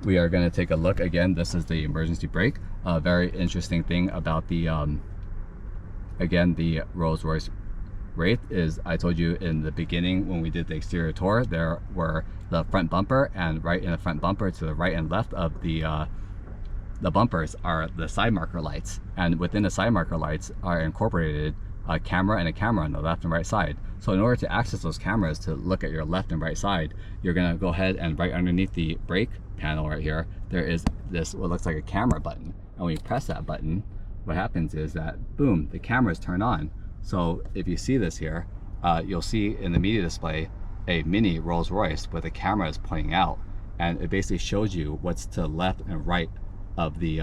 we are going to take a look. Again, this is the emergency brake. A very interesting thing about the again, the Rolls-Royce Wraith is, I told you in the beginning when we did the exterior tour, there were the front bumper, and right in the front bumper to the right and left of the bumpers are the side marker lights, and within the side marker lights are incorporated a camera and a camera on the left and right side. So in order to access those cameras to look at your left and right side, you're going to go ahead and right underneath the brake panel right here, there is this what looks like a camera button, and when you press that button, what happens is that boom, the cameras turn on. So if you see this here, you'll see in the media display a mini Rolls-Royce with the cameras pointing out, and it basically shows you what's to the left and right of the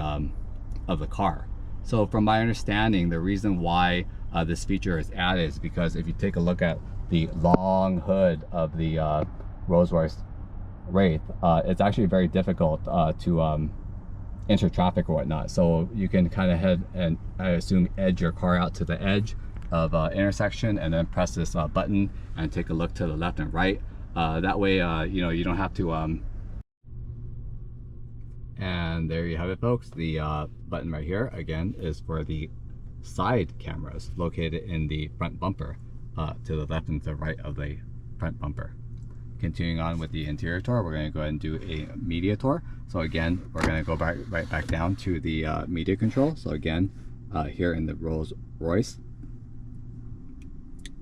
car. So from my understanding, the reason why this feature is added is because if you take a look at the long hood of the Rolls-Royce Wraith, it's actually very difficult to enter traffic or whatnot. So you can kind of head and, I assume, edge your car out to the edge of intersection, and then press this button and take a look to the left and right. That way, you know, you don't have to. And there you have it, folks. The button right here again is for the side cameras located in the front bumper, to the left and to the right of the front bumper. Continuing on with the interior tour, we're going to go ahead and do a media tour. So again, we're going to go right back down to the media control. So again, here in the Rolls-Royce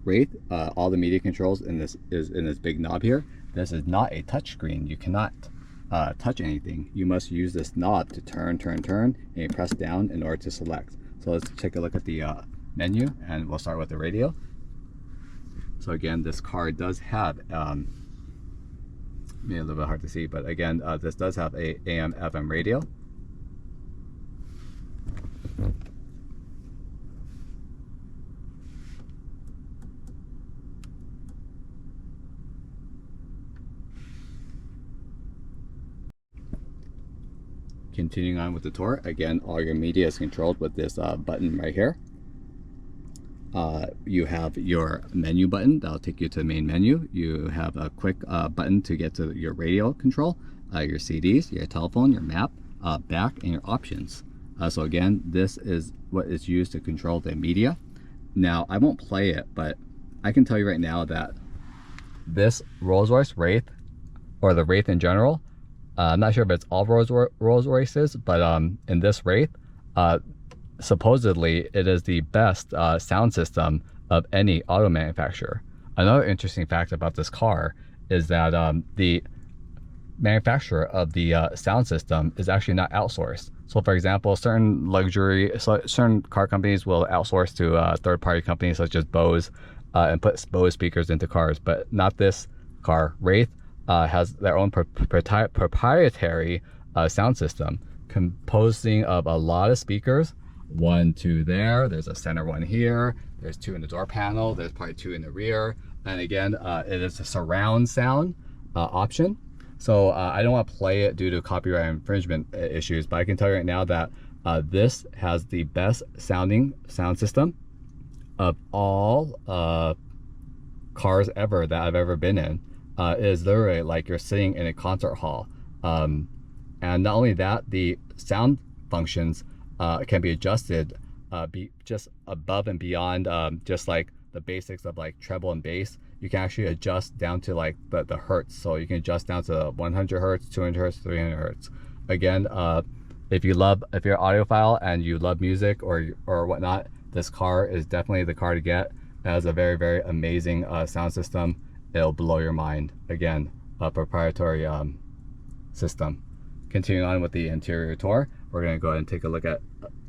Wraith, all the media controls in this is in this big knob here. This is not a touch screen. You cannot touch anything. You must use this knob to turn, and you press down in order to select. So let's take a look at the menu, and we'll start with the radio. So again, this car does have maybe a little bit hard to see, but again, this does have a AM/FM radio. Continuing on with the tour, again, all your media is controlled with this button right here. You have your menu button that'll take you to the main menu. You have a quick button to get to your radio control, your CDs, your telephone, your map, back, and your options. So again, this is what is used to control the media. Now, I won't play it, but I can tell you right now that this Rolls-Royce Wraith, or the Wraith in general, I'm not sure if it's all Rolls-Royces, but in this Wraith, supposedly it is the best sound system of any auto manufacturer. Another interesting fact about this car is that the manufacturer of the sound system is actually not outsourced. So for example, certain car companies will outsource to third-party companies such as Bose and put Bose speakers into cars, but not this car. Wraith has their own proprietary sound system composing of a lot of speakers. 1, 2 there, there's a center one here, there's 2 in the door panel, there's probably 2 in the rear. And again, it is a surround sound option. So I don't want to play it due to copyright infringement issues, but I can tell you right now that this has the best sounding sound system of all cars ever that I've ever been in. It is literally like you're sitting in a concert hall. And not only that, the sound functions can be adjusted just above and beyond just like the basics of like treble and bass. You can actually adjust down to like the hertz. So you can adjust down to 100 hertz, 200 hertz, 300 hertz. Again, if you're an audiophile and you love music or whatnot, this car is definitely the car to get. It has a very, very amazing sound system. It'll blow your mind. Again, a proprietary system. Continuing on with the interior tour, we're going to go ahead and take a look at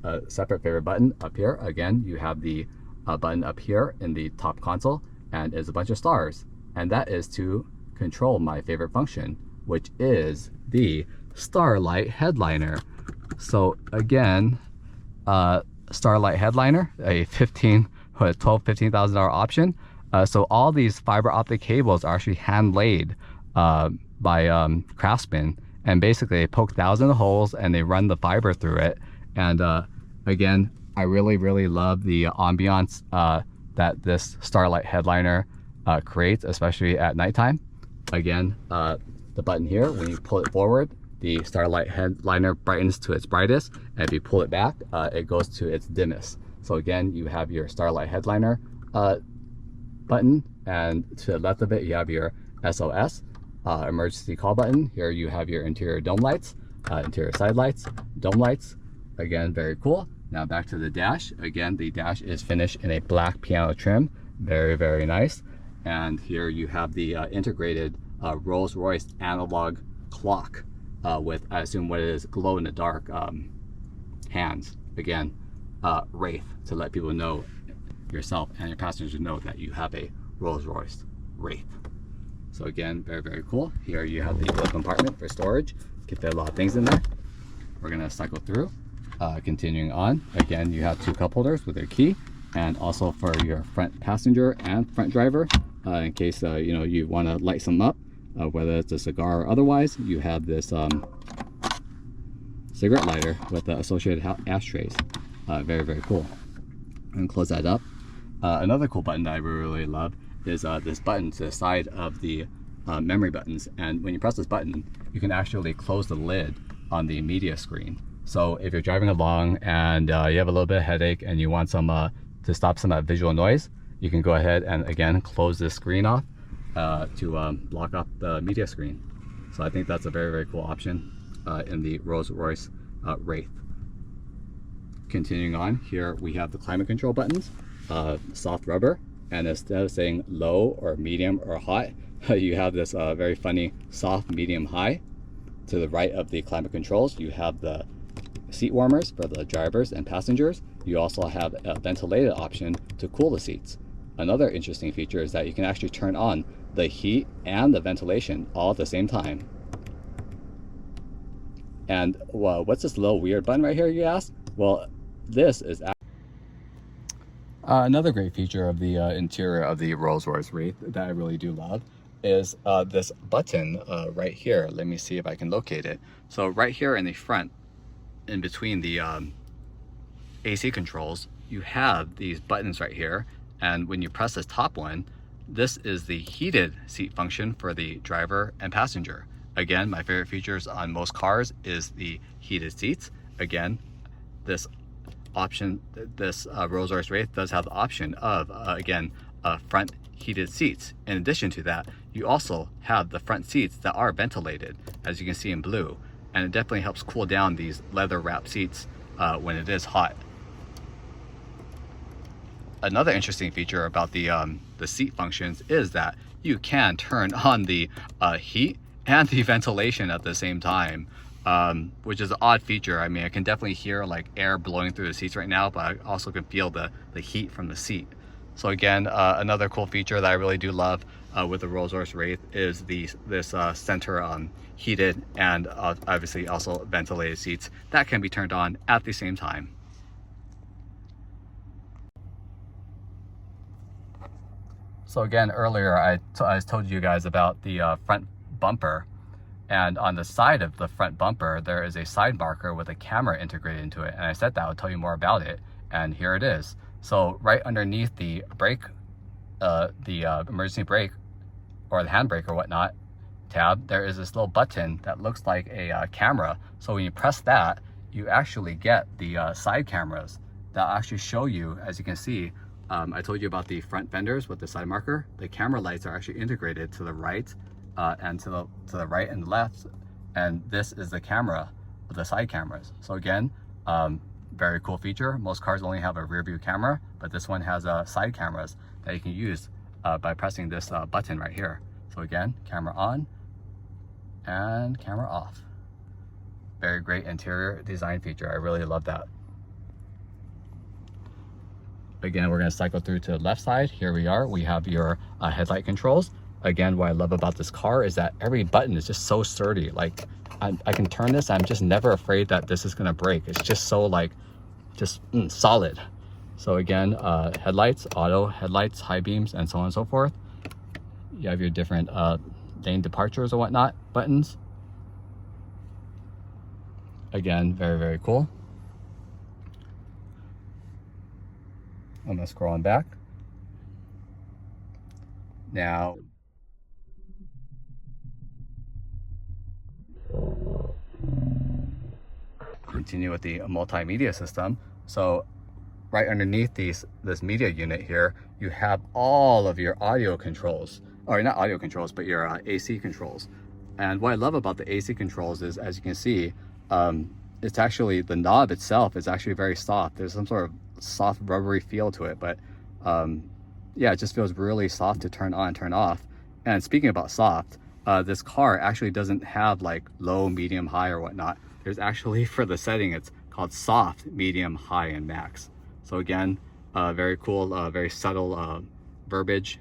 a separate favorite button up here. Again, you have the button up here in the top console, and it's a bunch of stars, and that is to control my favorite function, which is the Starlight Headliner. So again, Starlight Headliner, a $15,000 option. So all these fiber optic cables are actually hand laid by craftsmen, and basically they poke thousands of holes and they run the fiber through it. And again, I really love the ambiance that this Starlight Headliner creates, especially at nighttime. Again, the button here, when you pull it forward, the Starlight Headliner brightens to its brightest, and if you pull it back, it goes to its dimmest. So again, you have your Starlight Headliner button, and to the left of it, you have your SOS emergency call button. Here you have your interior dome lights, interior side lights, dome lights. Again, very cool. Now back to the dash. Again, the dash is finished in a black piano trim. Very nice. And here you have the integrated Rolls-Royce analog clock with, I assume what it is, glow in the dark hands. Again, Wraith, to let people know, yourself and your passengers know that you have a Rolls-Royce Wraith. So again, very cool. Here you have the glove compartment for storage. You can fit a lot of things in there. We're gonna cycle through. Continuing on, again, you have 2 cup holders with their key, and also for your front passenger and front driver, in case you want to light some up, whether it's a cigar or otherwise. You have this cigarette lighter with the associated ashtrays. Very cool. And close that up. Another cool button that I really love is this button to the side of the memory buttons, and when you press this button, you can actually close the lid on the media screen. So if you're driving along and you have a little bit of headache and you want some to stop some visual noise, you can go ahead and again close this screen off to block off the media screen. So I think that's a very cool option in the Rolls-Royce Wraith. Continuing on, here we have the climate control buttons, soft rubber, and instead of saying low or medium or hot, you have this very funny soft, medium, high. To the right of the climate controls, you have the seat warmers for the drivers and passengers. You also have a ventilated option to cool the seats. Another interesting feature is that you can actually turn on the heat and the ventilation all at the same time. And well, what's this little weird button right here, you ask? Well, this is another great feature of the interior of the Rolls-Royce Wraith that I really do love is this button right here. Let me see if I can locate it. So right here in the front, in between the AC controls, you have these buttons right here, and when you press this top one, this is the heated seat function for the driver and passenger. Again, my favorite features on most cars is the heated seats. Again, this option, this Rolls-Royce Wraith does have the option of again front heated seats. In addition to that, you also have the front seats that are ventilated, as you can see in blue, and it definitely helps cool down these leather wrapped seats when it is hot. Another interesting feature about the seat functions is that you can turn on the heat and the ventilation at the same time, which is an odd feature. I mean, I can definitely hear like air blowing through the seats right now, but I also can feel the heat from the seat. So again, another cool feature that I really do love with the Rolls-Royce Wraith is this center heated and obviously also ventilated seats that can be turned on at the same time. So again, earlier I told you guys about the front bumper, and on the side of the front bumper there is a side marker with a camera integrated into it, and I said that I would tell you more about it, and here it is. So right underneath the brake, the emergency brake or the handbrake or whatnot tab, there is this little button that looks like a camera. So when you press that, you actually get the side cameras that actually show you, as you can see. I told you about the front fenders with the side marker. The camera lights are actually integrated to the right and to the right and the left, and this is the camera with the side cameras. So again, very cool feature. Most cars only have a rear view camera, but this one has side cameras that you can use by pressing this button right here. So again, camera on and camera off. Very great interior design feature. I really love that. Again, we're going to cycle through to the left side. Here we are. We have your headlight controls. Again, what I love about this car is that every button is just so sturdy. Like I can turn this. I'm just never afraid that this is going to break. It's just so like solid. So again, headlights, auto headlights, high beams, and so on and so forth. You have your different lane departures or whatnot buttons. Again, very, very cool. I'm going to scroll on back. Now, continue with the multimedia system. So right underneath this media unit here, you have all of your audio controls, or not audio controls, but your AC controls. And what I love about the AC controls is, as you can see, it's actually, the knob itself is actually very soft. There's some sort of soft rubbery feel to it, but yeah, it just feels really soft to turn on and turn off. And speaking about soft, this car actually doesn't have like low, medium, high or whatnot. There's actually, for the setting, it's called soft, medium, high, and max. So again, very cool, very subtle verbiage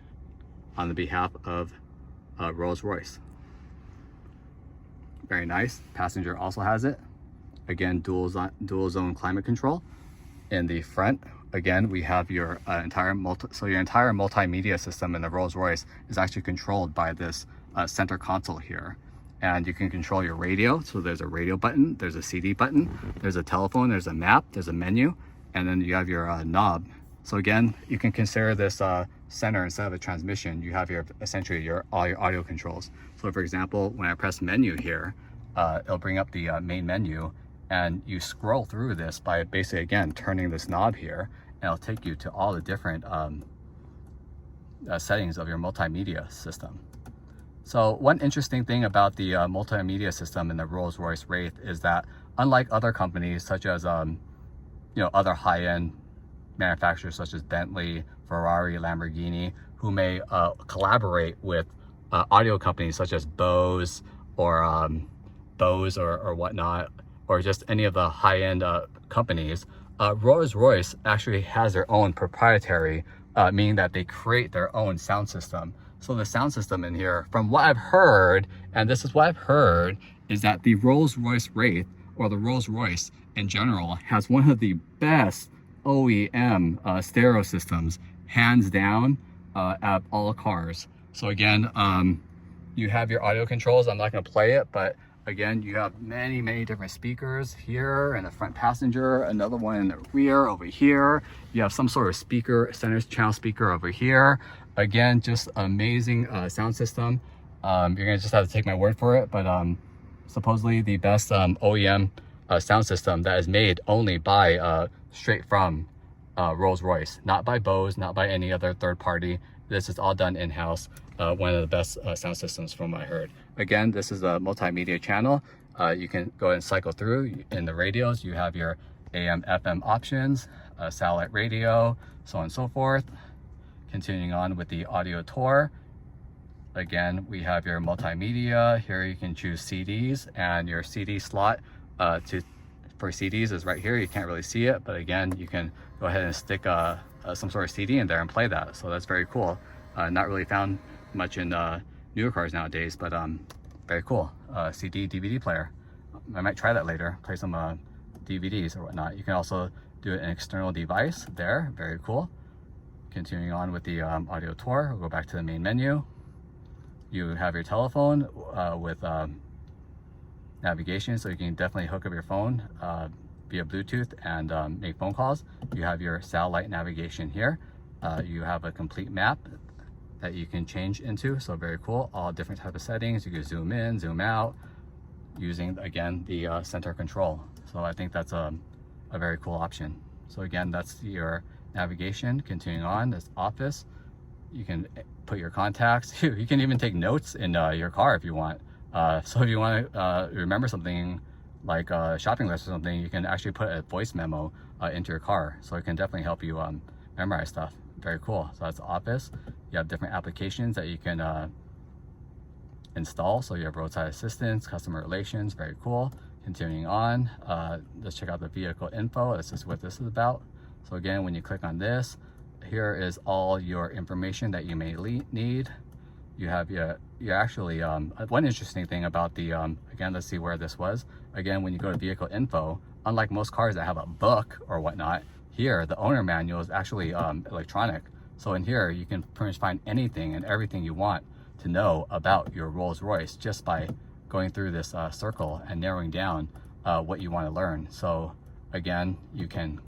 on the behalf of Rolls-Royce. Very nice. Passenger also has it. Again, dual zone climate control. In the front, again, we have your entire multimedia system in the Rolls-Royce is actually controlled by this center console here. And you can control your radio. So there's a radio button, there's a CD button, there's a telephone, there's a map, there's a menu, and then you have your knob. So again, you can consider this center instead of a transmission. You have essentially all your audio controls. So for example, when I press menu here, it'll bring up the main menu, and you scroll through this by basically, again, turning this knob here, and it'll take you to all the different settings of your multimedia system. So one interesting thing about the multimedia system in the Rolls-Royce Wraith is that, unlike other companies such as other high-end manufacturers such as Bentley, Ferrari, Lamborghini, who may collaborate with audio companies such as Bose or whatnot, or just any of the high-end companies, Rolls-Royce actually has their own proprietary, meaning that they create their own sound system. So the sound system in here, from what I've heard, and this is what I've heard, is that the Rolls-Royce Wraith, or the Rolls-Royce in general, has one of the best OEM stereo systems, hands down, at all cars. So again, you have your audio controls. I'm not going to play it, but again, you have many different speakers here in the front passenger, another one in the rear over here. You have some sort of speaker, center channel speaker over here. Again, just amazing sound system. You're gonna just have to take my word for it, but supposedly the best OEM sound system that is made only by straight from Rolls-Royce, not by Bose, not by any other third party. This is all done in-house. One of the best sound systems from what I heard. Again, this is a multimedia channel. You can go and cycle through. In the radios, you have your AM, FM options, satellite radio, so on and so forth. Continuing on with the audio tour. Again, we have your multimedia. Here you can choose CDs, and your CD slot for CDs is right here. You can't really see it, but again, you can go ahead and stick a some sort of CD in there and play that. So that's very cool. Not really found much in newer cars nowadays, but very cool. CD, DVD player. I might try that later, play some DVDs or whatnot. You can also do an external device there, very cool. Continuing on with the audio tour, we'll go back to the main menu. You have your telephone with navigation, so you can definitely hook up your phone via Bluetooth and make phone calls. You have your satellite navigation here. You have a complete map that you can change into, so very cool. All different type of settings. You can zoom in, zoom out, using again the center control. So I think that's a very cool option. So again, that's your navigation. Continuing on, that's office. You can put your contacts. You can even take notes in your car if you want. So if you want to remember something like a shopping list or something, you can actually put a voice memo into your car. So it can definitely help you memorize stuff. Very cool. So that's office. You have different applications that you can install. So you have roadside assistance, customer relations, very cool. Continuing on, let's check out the vehicle info. This is what this is about. So again, when you click on this, here is all your information that you may need. You have you actually, one interesting thing about the, again, let's see where this was. Again, when you go to vehicle info, unlike most cars that have a book or whatnot, here, the owner manual is actually electronic. So in here, you can pretty much find anything and everything you want to know about your Rolls-Royce just by going through this circle and narrowing down what you want to learn. So again, you can,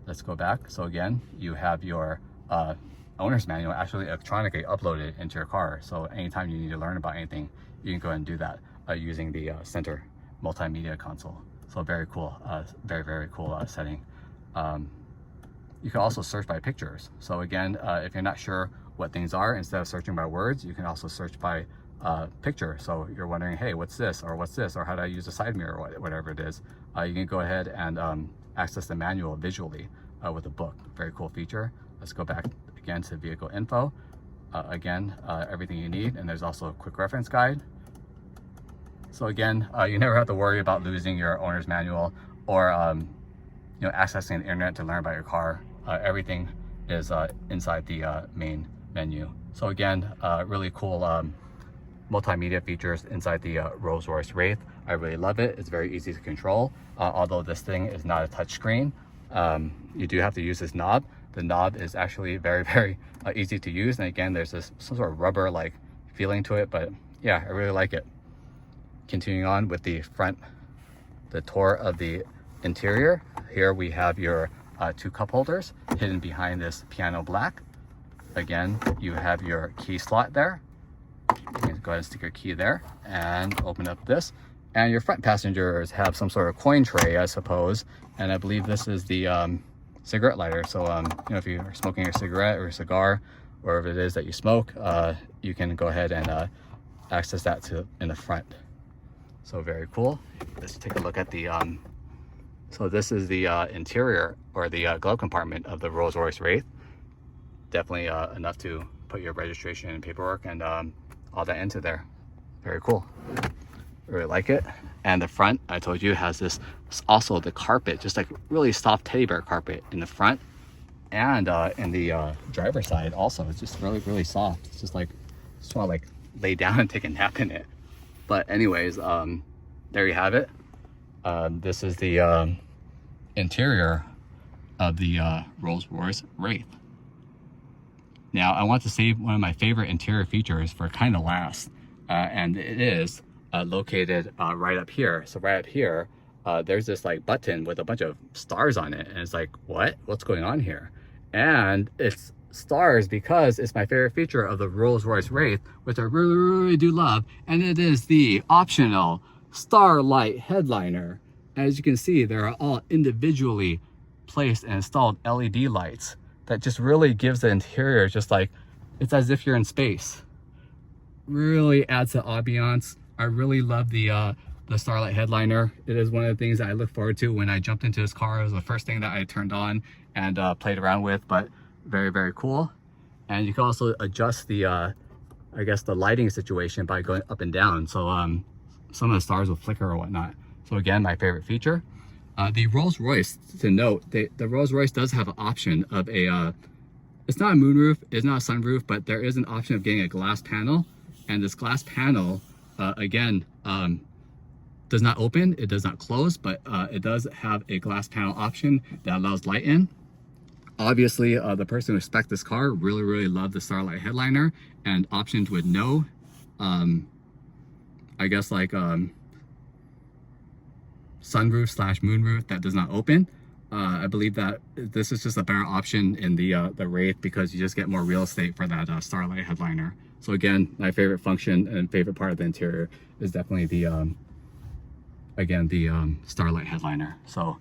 let's go back. So again, you have your owner's manual actually electronically uploaded into your car. So anytime you need to learn about anything, you can go ahead and do that using the center multimedia console. So very cool, very, very cool setting. You can also search by pictures. So again, if you're not sure what things are, instead of searching by words, you can also search by picture. So you're wondering, hey, what's this, or how do I use a side mirror, or whatever it is. You can go ahead and access the manual visually with a book. Very cool feature. Let's go back again to vehicle info. Again, everything you need, and there's also a quick reference guide. So again, you never have to worry about losing your owner's manual or accessing the internet to learn about your car. Everything is inside the main menu. So again, really cool multimedia features inside the Rolls-Royce Wraith. I really love it. It's very easy to control. Although this thing is not a touch screen, you do have to use this knob. The knob is actually very, very easy to use. And again, there's this some sort of rubber like feeling to it, but yeah, I really like it. Continuing on with the front, the tour of the interior. Here we have your two cup holders hidden behind this piano black. Again, you have your key slot there. You can go ahead and stick your key there and open up this. And your front passengers have some sort of coin tray, I suppose. And I believe this is the cigarette lighter. So, if you're smoking a cigarette or a cigar, or whatever it is that you smoke, you can go ahead and access that in the front. So very cool. Let's take a look at the, so this is the interior or the glove compartment of the Rolls-Royce Wraith. Definitely enough to put your registration and paperwork and all that into there. Very cool. Really like it. And the front, I told you, has this also the carpet, just like really soft teddy bear carpet in the front, and in the driver's side also. It's just really, really soft. It's just like, just want to like lay down and take a nap in it. But anyways, there you have it. This is the interior of the Rolls-Royce Wraith. Now, I want to save one of my favorite interior features for kind of last, and it is located right up here. So right up here, there's this like button with a bunch of stars on it, and it's like, what's going on here? And it's stars because it's my favorite feature of the Rolls-Royce Wraith, which I really, really do love, and it is the optional Starlight Headliner. As you can see, there are all individually placed and installed LED lights that just really gives the interior just like, it's as if you're in space. Really adds to ambiance. I really love the Starlight Headliner. It is one of the things that I look forward to when I jumped into this car. It was the first thing that I turned on and played around with, but very, very cool. And you can also adjust the, I guess, the lighting situation by going up and down. So some of the stars will flicker or whatnot. So again, my favorite feature. The Rolls-Royce, to note, the Rolls-Royce does have an option of a, it's not a moonroof, it's not a sunroof, but there is an option of getting a glass panel. And this glass panel, again, does not open, it does not close, but it does have a glass panel option that allows light in. Obviously, the person who spec'd this car really loved the Starlight Headliner, and options with no, I guess like sunroof slash moonroof that does not open. I believe that this is just a better option in the Wraith because you just get more real estate for that Starlight Headliner. So again, my favorite function and favorite part of the interior is definitely the again, the Starlight Headliner. So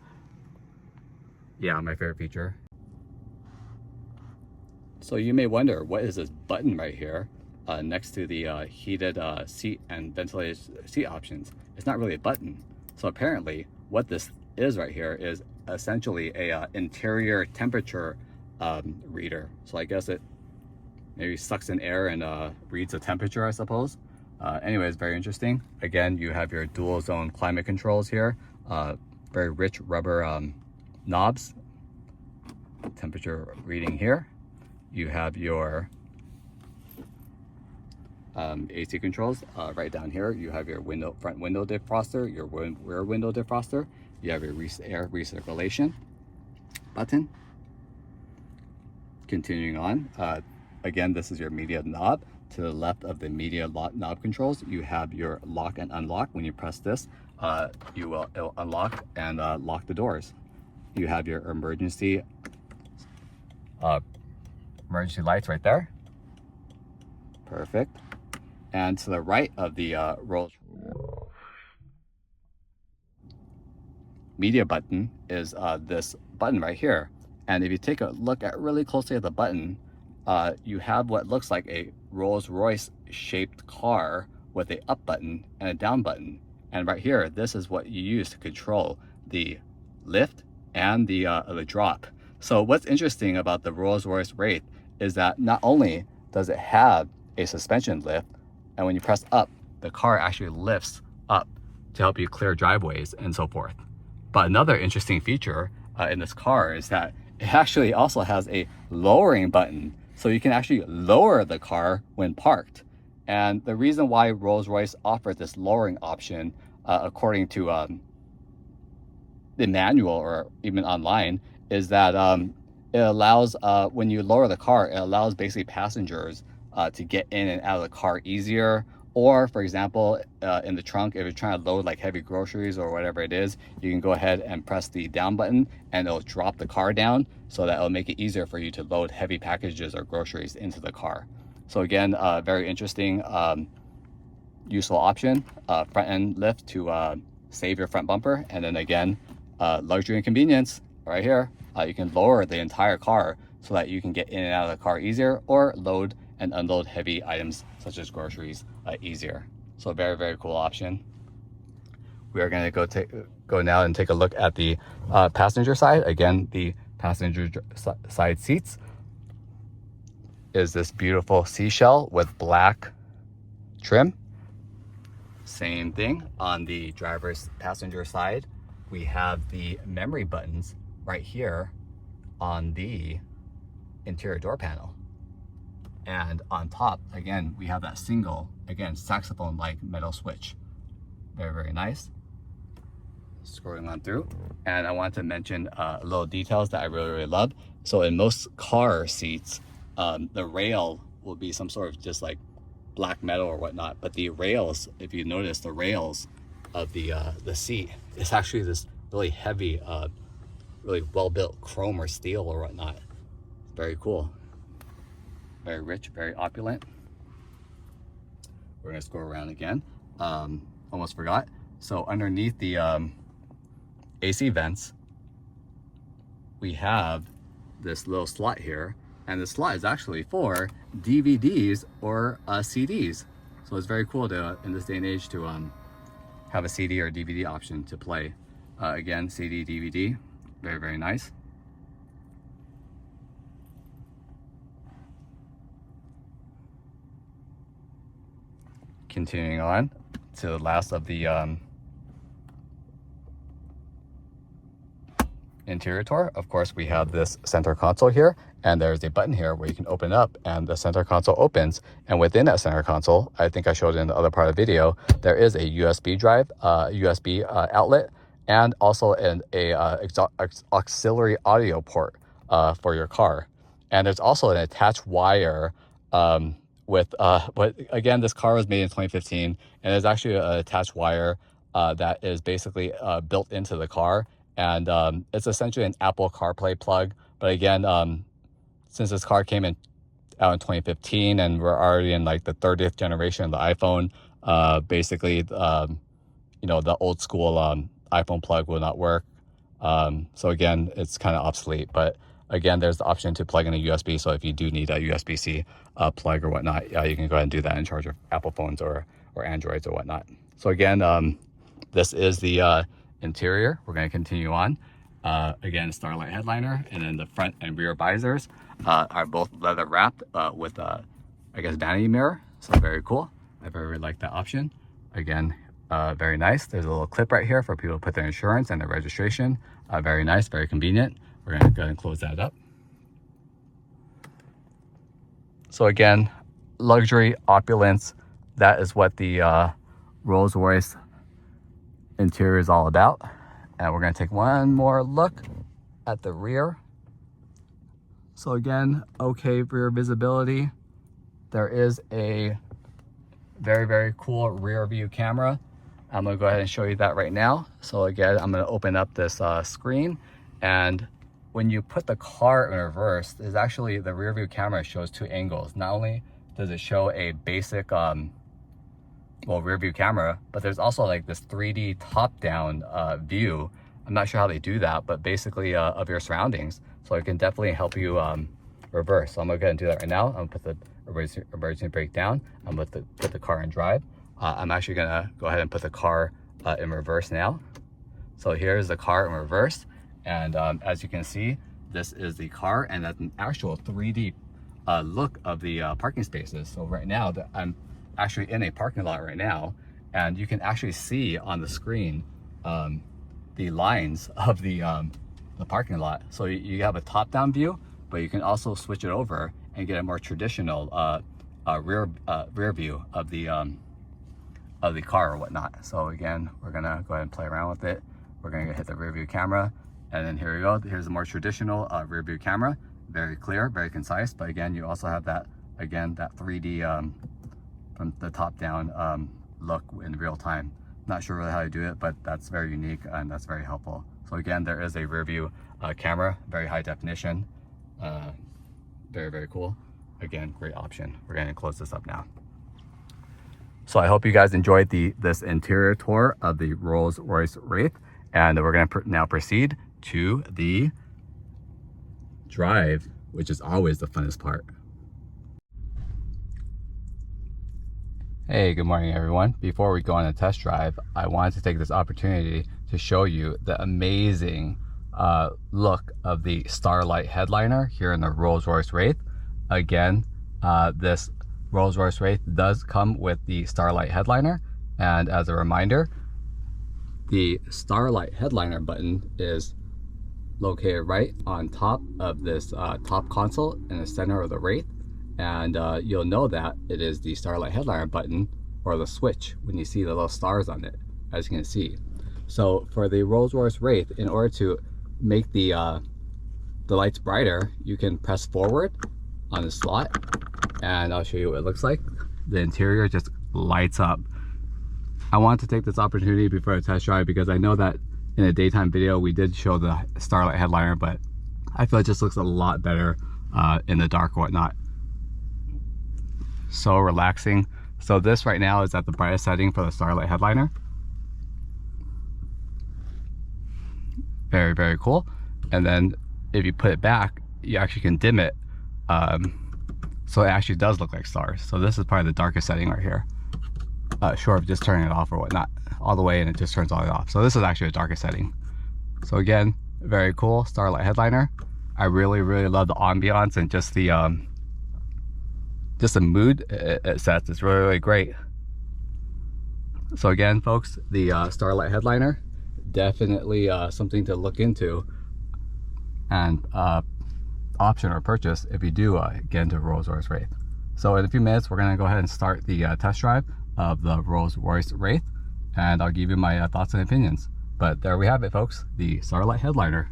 yeah, my favorite feature. So you may wonder, what is this button right here next to the heated seat and ventilated seat options? It's not really a button. So apparently what this is right here is essentially a interior temperature reader. So I guess it maybe sucks in air and reads the temperature, I suppose. Anyways, very interesting. Again, you have your dual zone climate controls here. Very rich rubber knobs. Temperature reading here. You have your AC controls right down here. You have your front window defroster, your rear window defroster. You have your air recirculation button. Continuing on, again, this is your media knob. To the left of the media knob controls, you have your lock and unlock. When you press this, it'll unlock and lock the doors. You have your emergency lights right there. Perfect. And to the right of the Rolls media button is this button right here. And if you take a look at really closely at the button, you have what looks like a Rolls-Royce shaped car with a up button and a down button. And right here, this is what you use to control the lift and the drop. So what's interesting about the Rolls-Royce Wraith is that not only does it have a suspension lift, and when you press up, the car actually lifts up to help you clear driveways and so forth. But another interesting feature in this car is that it actually also has a lowering button. So you can actually lower the car when parked. And the reason why Rolls-Royce offers this lowering option, according to the manual or even online, is that it allows, when you lower the car, it allows basically passengers to get in and out of the car easier. Or for example, in the trunk, if you're trying to load like heavy groceries or whatever it is, you can go ahead and press the down button and it'll drop the car down so that it'll make it easier for you to load heavy packages or groceries into the car. So again, very interesting, useful option, front end lift to save your front bumper. And then again, luxury and convenience right here. You can lower the entire car so that you can get in and out of the car easier or load and unload heavy items such as groceries easier. So very cool option. We are going to go now and take a look at the passenger side. Again, the passenger side seats is this beautiful seashell with black trim. Same thing on the driver's passenger side. We have the memory buttons right here on the interior door panel. And on top, again, we have that single, again, saxophone-like metal switch. Very nice. Scrolling on through. And I want to mention little details that I really love. So in most car seats, the rail will be some sort of just like black metal or whatnot. But the rails, if you notice, the rails of the seat, it's actually this really heavy, really well-built chrome or steel or whatnot. Very cool. Very rich, very opulent. We're gonna scroll around again. Almost forgot. So underneath the AC vents, we have this little slot here, and the slot is actually for DVDs or CDs. So it's very cool to, in this day and age, to have a CD or DVD option to play. Again, CD, DVD, very nice. Continuing on to the last of the interior tour, of course, we have this center console here, and there's a button here where you can open it up and the center console opens. And within that center console, I think I showed in the other part of the video, there is a USB drive, USB outlet, and also auxiliary audio port for your car. And there's also an attached wire but again, this car was made in 2015, and there's actually an attached wire that is basically built into the car. And it's essentially an Apple CarPlay plug. But again, since this car came out in 2015 and we're already in like the 30th generation of the iPhone, basically, you know, the old school iPhone plug will not work. So again, it's kind of obsolete. But again, there's the option to plug in a USB. So if you do need a USB-C plug or whatnot, you can go ahead and do that in charge of Apple phones or Androids or whatnot. So again, this is the interior. We're going to continue on. Again, Starlight Headliner, and then the front and rear visors are both leather wrapped with I guess vanity mirror. So very cool. I very like that option. Again, very nice. There's a little clip right here for people to put their insurance and their registration. Very nice, very convenient. We're going to go ahead and close that up. So again, luxury, opulence, that is what the Rolls-Royce interior is all about. And we're going to take one more look at the rear. So again, okay rear visibility. There is a very, very cool rear view camera. I'm going to go ahead and show you that right now. So again, I'm going to open up this screen, and when you put the car in reverse, there's actually the rear view camera shows two angles. Not only does it show a basic rear view camera, but there's also like this 3D top-down view. I'm not sure how they do that, but basically of your surroundings. So it can definitely help you reverse. So I'm gonna go ahead and do that right now. I'm gonna put the emergency brake down. I'm gonna put the car in drive. I'm actually gonna go ahead and put the car in reverse now. So here's the car in reverse. And as you can see, this is the car, and that's an actual 3D look of the parking spaces. So right now, I'm actually in a parking lot right now, and you can actually see on the screen the lines of the parking lot. So you have a top-down view, but you can also switch it over and get a more traditional rear view of the car or whatnot. So again, we're gonna go ahead and play around with it. We're gonna hit the rear view camera. And then here we go. Here's a more traditional rear view camera. Very clear, very concise. But again, you also have that, again, that 3D from the top down look in real time. Not sure really how to do it, but that's very unique and that's very helpful. So again, there is a rear view camera, very high definition. Very, very cool. Again, great option. We're going to close this up now. So I hope you guys enjoyed this interior tour of the Rolls-Royce Wraith. And we're going to now proceed to the drive, which is always the funnest part. Hey, good morning everyone. Before we go on a test drive, I wanted to take this opportunity to show you the amazing look of the Starlight Headliner here in the Rolls-Royce Wraith. Again, this Rolls-Royce Wraith does come with the Starlight Headliner, and as a reminder, the Starlight Headliner button is located right on top of this top console in the center of the Wraith. And you'll know that it is the Starlight Headliner button, or the switch, when you see the little stars on it, as you can see. So for the Rolls-Royce Wraith, in order to make the lights brighter, you can press forward on the slot, and I'll show you what it looks like. The interior just lights up. I want to take this opportunity before I test drive, because I know that in a daytime video we did show the Starlight Headliner, but I feel it just looks a lot better in the dark or whatnot. So relaxing. So this right now is at the brightest setting for the Starlight Headliner. Very, very cool. And then if you put it back, you actually can dim it, so it actually does look like stars. So this is probably the darkest setting right here, short of just turning it off or whatnot, all the way, and it just turns all the way off. So this is actually the darkest setting. So again, very cool Starlight Headliner. I really, really love the ambiance and just the mood it sets. It's really, really great. So again, folks, the Starlight Headliner, definitely something to look into. and option or purchase if you do get into Rolls-Royce Wraith. So in a few minutes, we're going to go ahead and start the test drive of the Rolls-Royce Wraith, and I'll give you my thoughts and opinions. But there we have it, folks, the Starlight Headliner.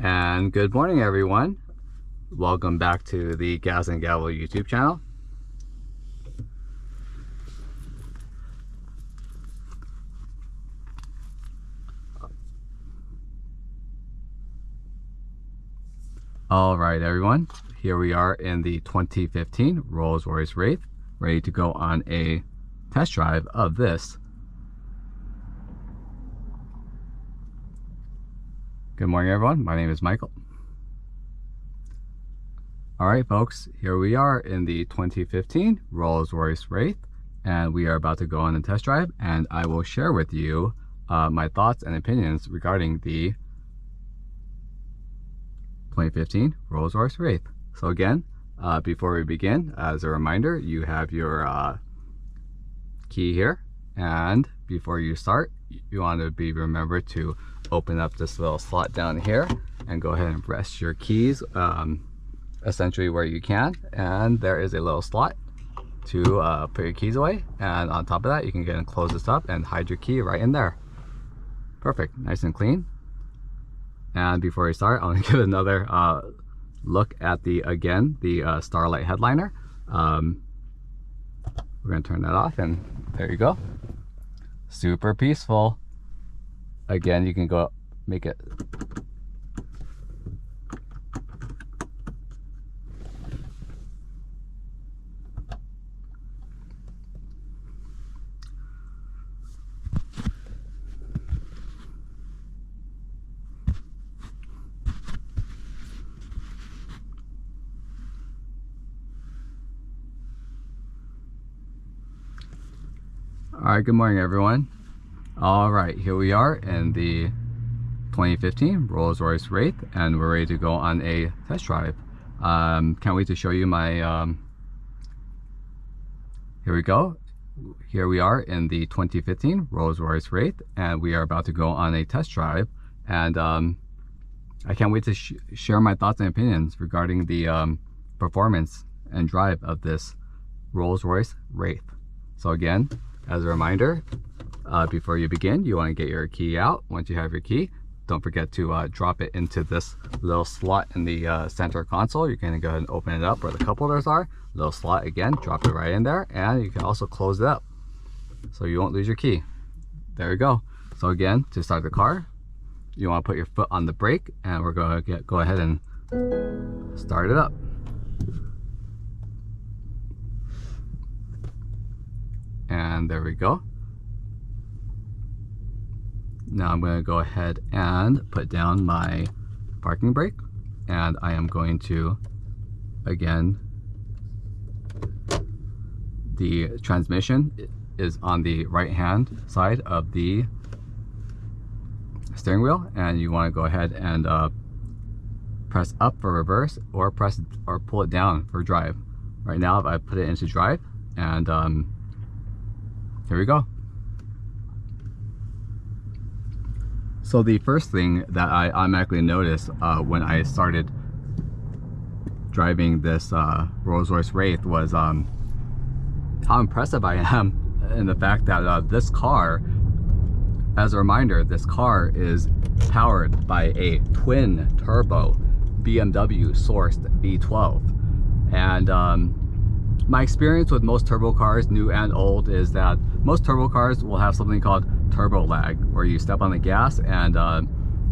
And good morning, everyone. Welcome back to the Gas and Gavel YouTube channel. All right, everyone. Here we are in the 2015 Rolls-Royce Wraith, ready to go on a test drive of this. Good morning, everyone. My name is Michael. All right, folks, here we are in the 2015 Rolls-Royce Wraith, and we are about to go on a test drive, and I will share with you my thoughts and opinions regarding the 2015 Rolls-Royce Wraith. So again, before we begin, as a reminder, you have your key here, and before you start, you want to remember to open up this little slot down here and go ahead and rest your keys essentially where you can, and there is a little slot to put your keys away, and on top of that you can get and close this up and hide your key right in there. Perfect, nice and clean. And before we start, I want to give another look at the Starlight Headliner. We're going to turn that off, and there you go. Super peaceful. Again, you can go make it All right, good morning, everyone. All right, here we are in the 2015 Rolls-Royce Wraith, and we're ready to go on a test drive. Can't wait to show you my here we go. Here we are in the 2015 Rolls-Royce Wraith, and we are about to go on a test drive, and I can't wait to share my thoughts and opinions regarding the performance and drive of this Rolls-Royce Wraith. So again, as a reminder, before you begin, you want to get your key out. Once you have your key, don't forget to drop it into this little slot in the center console. You're going to go ahead and open it up where the cup holders are. Little slot again, drop it right in there, and you can also close it up so you won't lose your key. There you go. So again, to start the car, you want to put your foot on the brake, and we're going to go ahead and start it up. And there we go. Now I'm going to go ahead and put down my parking brake, and I am going to, again, the transmission is on the right hand side of the steering wheel, and you want to go ahead and press up for reverse, or pull it down for drive. Right now I put it into drive, and here we go. So the first thing that I automatically noticed when I started driving this Rolls-Royce Wraith was how impressive I am in the fact that this car, as a reminder, this car is powered by a twin turbo BMW sourced V12. And my experience with most turbo cars, new and old, is that most turbo cars will have something called turbo lag, where you step on the gas and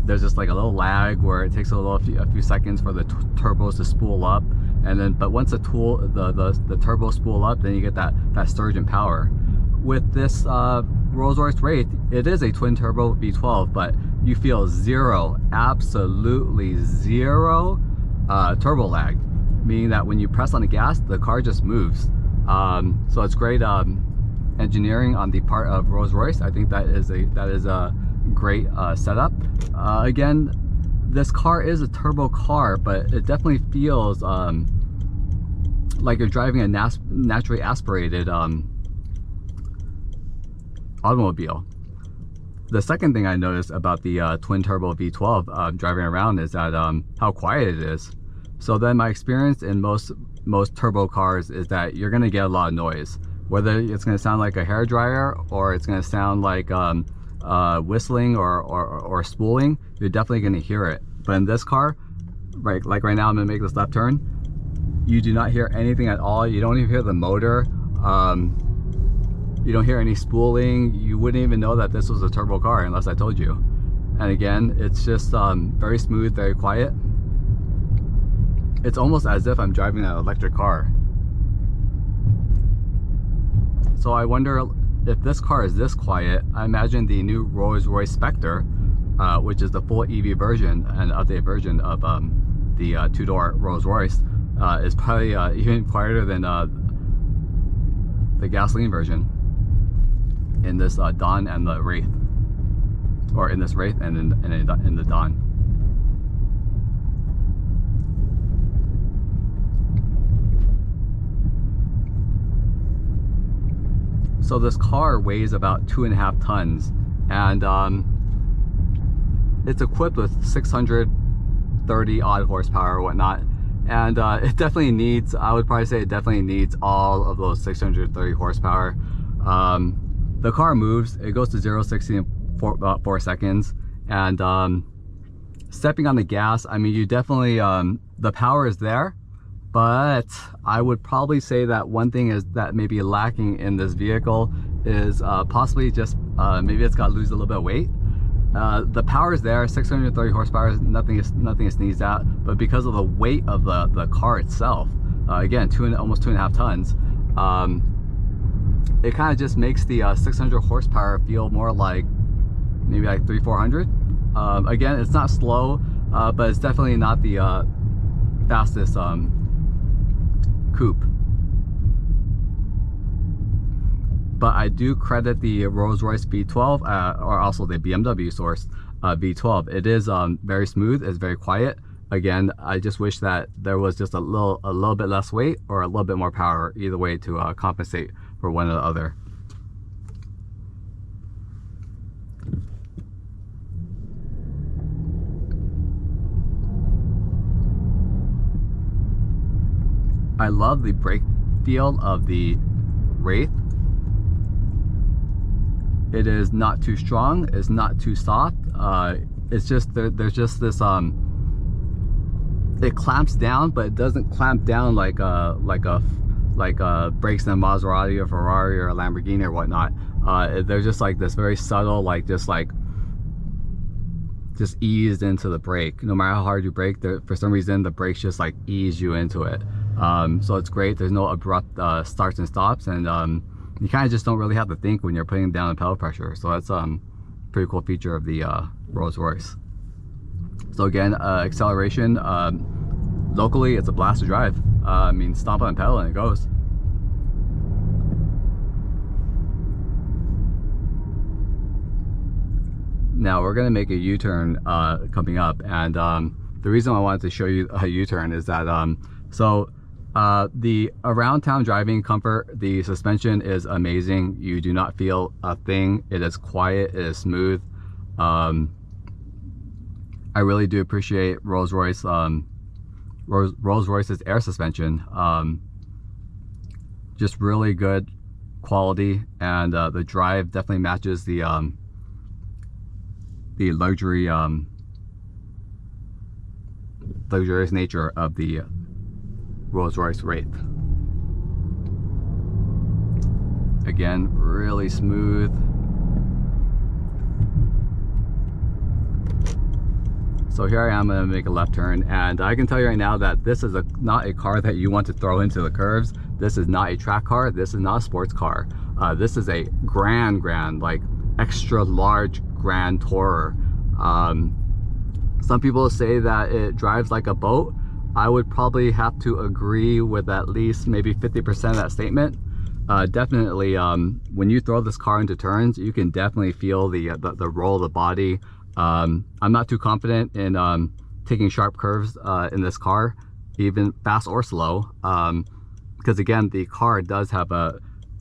there's just like a little lag where it takes a few seconds for the turbos to spool up, and then once the turbos spool up, then you get that surge in power. With this Rolls-Royce Wraith, it is a twin turbo V12, but you feel zero, absolutely zero turbo lag, meaning that when you press on the gas, the car just moves. So it's great engineering on the part of Rolls-Royce. I think that is a great setup. Again, this car is a turbo car, but it definitely feels like you're driving a naturally aspirated automobile. The second thing I noticed about the twin turbo V12 driving around is that how quiet it is. So then my experience in most turbo cars is that you're going to get a lot of noise, whether it's going to sound like a hairdryer or it's going to sound like whistling or spooling. You're definitely going to hear it. But in this car, right now, I'm going to make this left turn. You do not hear anything at all. You don't even hear the motor. You don't hear any spooling. You wouldn't even know that this was a turbo car unless I told you. And again, it's just very smooth, very quiet. It's almost as if I'm driving an electric car. So I wonder if this car is this quiet. I imagine the new Rolls-Royce Spectre, which is the full EV version and updated version of the two-door Rolls-Royce, is probably even quieter than the gasoline version in this Dawn and the Wraith, or in this Wraith and in the Dawn. So this car weighs about 2.5 tons, and it's equipped with 630 odd horsepower or whatnot, and it definitely needs, I would probably say it definitely needs all of those 630 horsepower. The car moves, it goes to 0-60 in about 4 seconds, and stepping on the gas, I mean, you definitely, the power is there, but I would probably say that one thing is that maybe lacking in this vehicle is possibly just maybe it's got to lose a little bit of weight. The power is there, 630 horsepower, nothing to sneeze at, but because of the weight of the car itself, again, almost 2.5 tons, it kind of just makes the 600 horsepower feel more like maybe like 300-400. Again, it's not slow, but it's definitely not the fastest coupe. But I do credit the Rolls-Royce V12 or also the BMW source V12. It is very smooth, it's very quiet. Again, I just wish that there was just a little bit less weight or a little bit more power, either way, to compensate for one or the other. I love the brake feel of the Wraith. It is not too strong, it's not too soft. It's just there's just this it clamps down, but it doesn't clamp down like brakes in a Maserati or Ferrari or a Lamborghini or whatnot. They're just like this very subtle, just eased into the brake. No matter how hard you brake, for some reason the brakes just like ease you into it. So it's great. There's no abrupt starts and stops, and you kind of just don't really have to think when you're putting down the pedal pressure. So that's pretty cool feature of the Rolls-Royce. So again, acceleration, locally it's a blast to drive. I mean, stomp on the pedal and it goes. Now we're gonna make a U-turn coming up, and the reason I wanted to show you a U-turn is that the around town driving comfort, the suspension is amazing. You do not feel a thing. It is quiet, it is smooth. I really do appreciate Rolls-Royce's air suspension. Just really good quality, and the drive definitely matches the luxurious nature of the Rolls-Royce Wraith. Again, really smooth. So here I am going to make a left turn, and I can tell you right now that this is not a car that you want to throw into the curves. This is not a track car. This is not a sports car. This is a grand, like extra large grand tourer. Some people say that it drives like a boat. I would probably have to agree with at least maybe 50% of that statement. Definitely, when you throw this car into turns, you can definitely feel the roll of the body. I'm not too confident in taking sharp curves in this car, even fast or slow, because again, the car does have a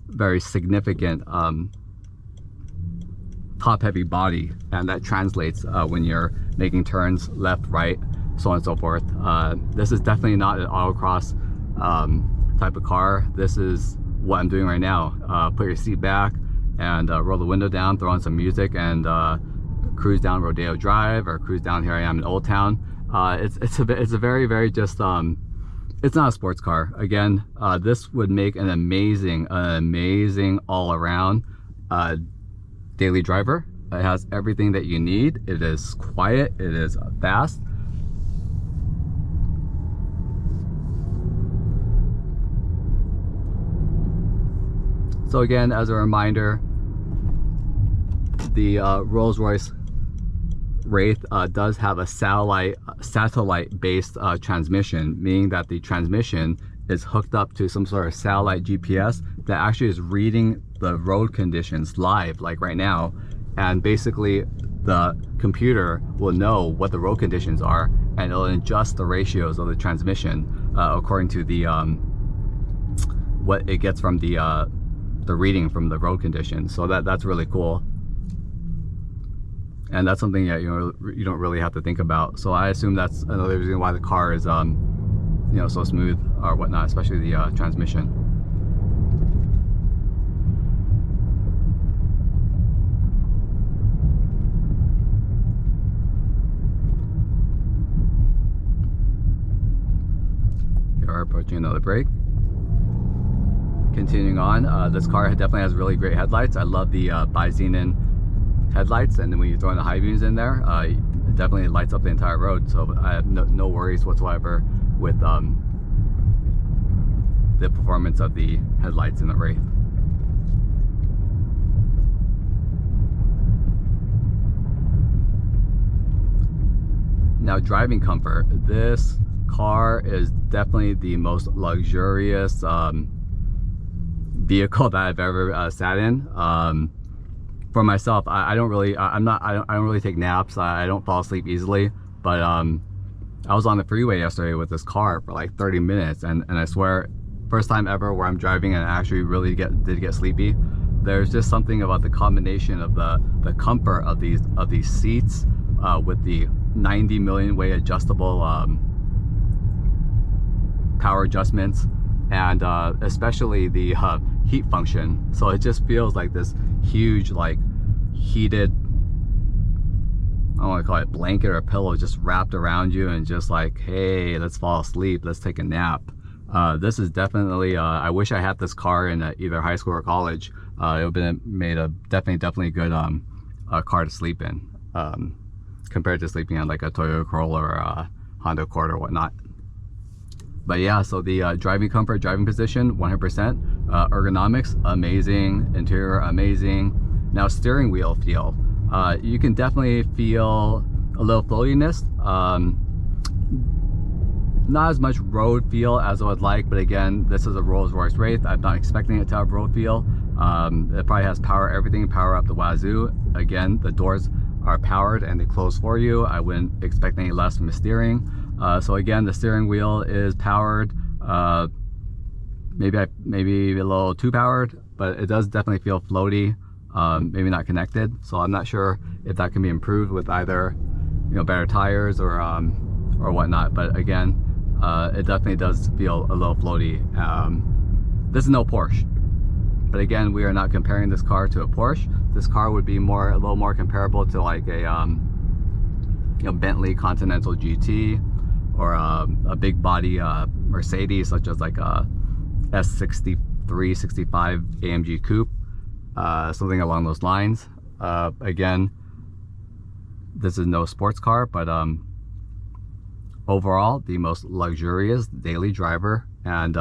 very significant top-heavy body, and that translates when you're making turns left, right, so on and so forth. This is definitely not an autocross type of car. This is what I'm doing right now. Put your seat back and roll the window down, throw on some music, and cruise down Rodeo Drive, or cruise down, here I am in Old Town. It's a very just it's not a sports car. Again, this would make an amazing all-around daily driver. It has everything that you need. It is quiet, it is fast. So again, as a reminder, the Rolls-Royce Wraith does have a satellite-based transmission, meaning that the transmission is hooked up to some sort of satellite GPS that actually is reading the road conditions live, like right now, and basically the computer will know what the road conditions are, and it'll adjust the ratios of the transmission according to the what it gets from the reading from the road conditions. So that's really cool, and that's something that you don't really have to think about. So I assume that's another reason why the car is so smooth or whatnot, especially the transmission. We are approaching another break. Continuing on, this car definitely has really great headlights. I love the bi-xenon headlights, and then when you throw in the high beams in there, it definitely lights up the entire road. So I have no worries whatsoever with the performance of the headlights in the Wraith. Now, driving comfort. This car is definitely the most luxurious vehicle that I've ever sat in. For myself, I don't really take naps. I don't fall asleep easily, but I was on the freeway yesterday with this car for like 30 minutes, and I swear, first time ever where I'm driving and I actually really did get sleepy. There's just something about the combination of the comfort of these seats with the 90 million way adjustable power adjustments, and especially the heat function. So it just feels like this huge, like, heated, I don't want to call it blanket or a pillow, just wrapped around you and just like, hey, let's fall asleep, let's take a nap. This is definitely, I wish I had this car in either high school or college. It would have been made a definitely good car to sleep in, compared to sleeping on like a Toyota Corolla or a Honda Accord or whatnot. But yeah, so the driving comfort, driving position, 100%. Ergonomics, amazing. Interior, amazing. Now, steering wheel feel. You can definitely feel a little floatiness. Not as much road feel as I would like, but again, this is a Rolls-Royce Wraith. I'm not expecting it to have road feel. It probably has power, everything, power up the wazoo. Again, the doors are powered and they close for you. I wouldn't expect any less from the steering. So again, the steering wheel is powered, maybe a little too powered, but it does definitely feel floaty, maybe not connected. So I'm not sure if that can be improved with either, better tires or whatnot. But again, it definitely does feel a little floaty. This is no Porsche, but again, we are not comparing this car to a Porsche. This car would be a little more comparable to like a Bentley Continental GT, or a big body Mercedes, such as like a S63, 65 AMG Coupe, something along those lines. Again, this is no sports car, but overall, the most luxurious daily driver, and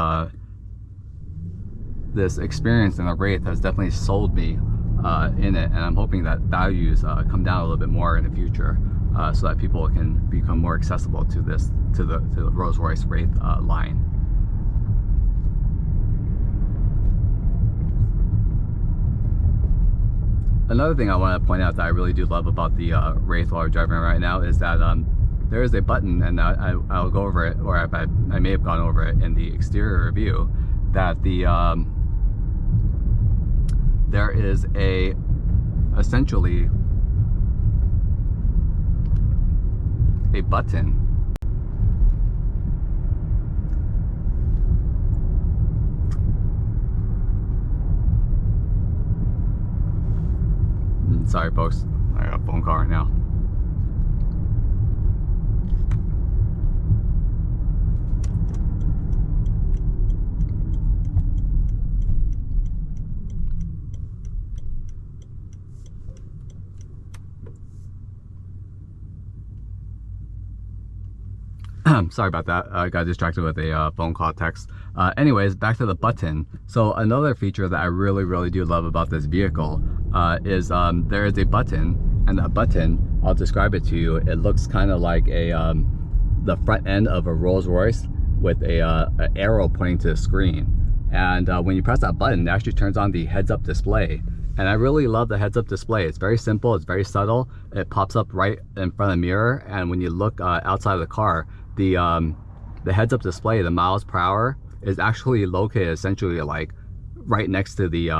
this experience in the Wraith has definitely sold me in it, and I'm hoping that values come down a little bit more in the future. so that people can become more accessible to the Rolls-Royce Wraith line. Another thing I want to point out that I really do love about the Wraith while we're driving right now is that there is a button, and I'll go over it, or I may have gone over it in the exterior review, that there is essentially a button sorry folks, I got a phone call right now. Sorry about that. I got distracted with a phone call text. Anyways, back to the button. So another feature that I really do love about this vehicle is there is a button, and that button, I'll describe it to you. It looks kind of like the front end of a Rolls-Royce with an arrow pointing to the screen. And when you press that button, it actually turns on the heads-up display. And I really love the heads-up display. It's very simple, it's very subtle. It pops up right in front of the mirror, and when you look outside of the car, the heads-up display, the miles per hour, is actually located essentially like right next to the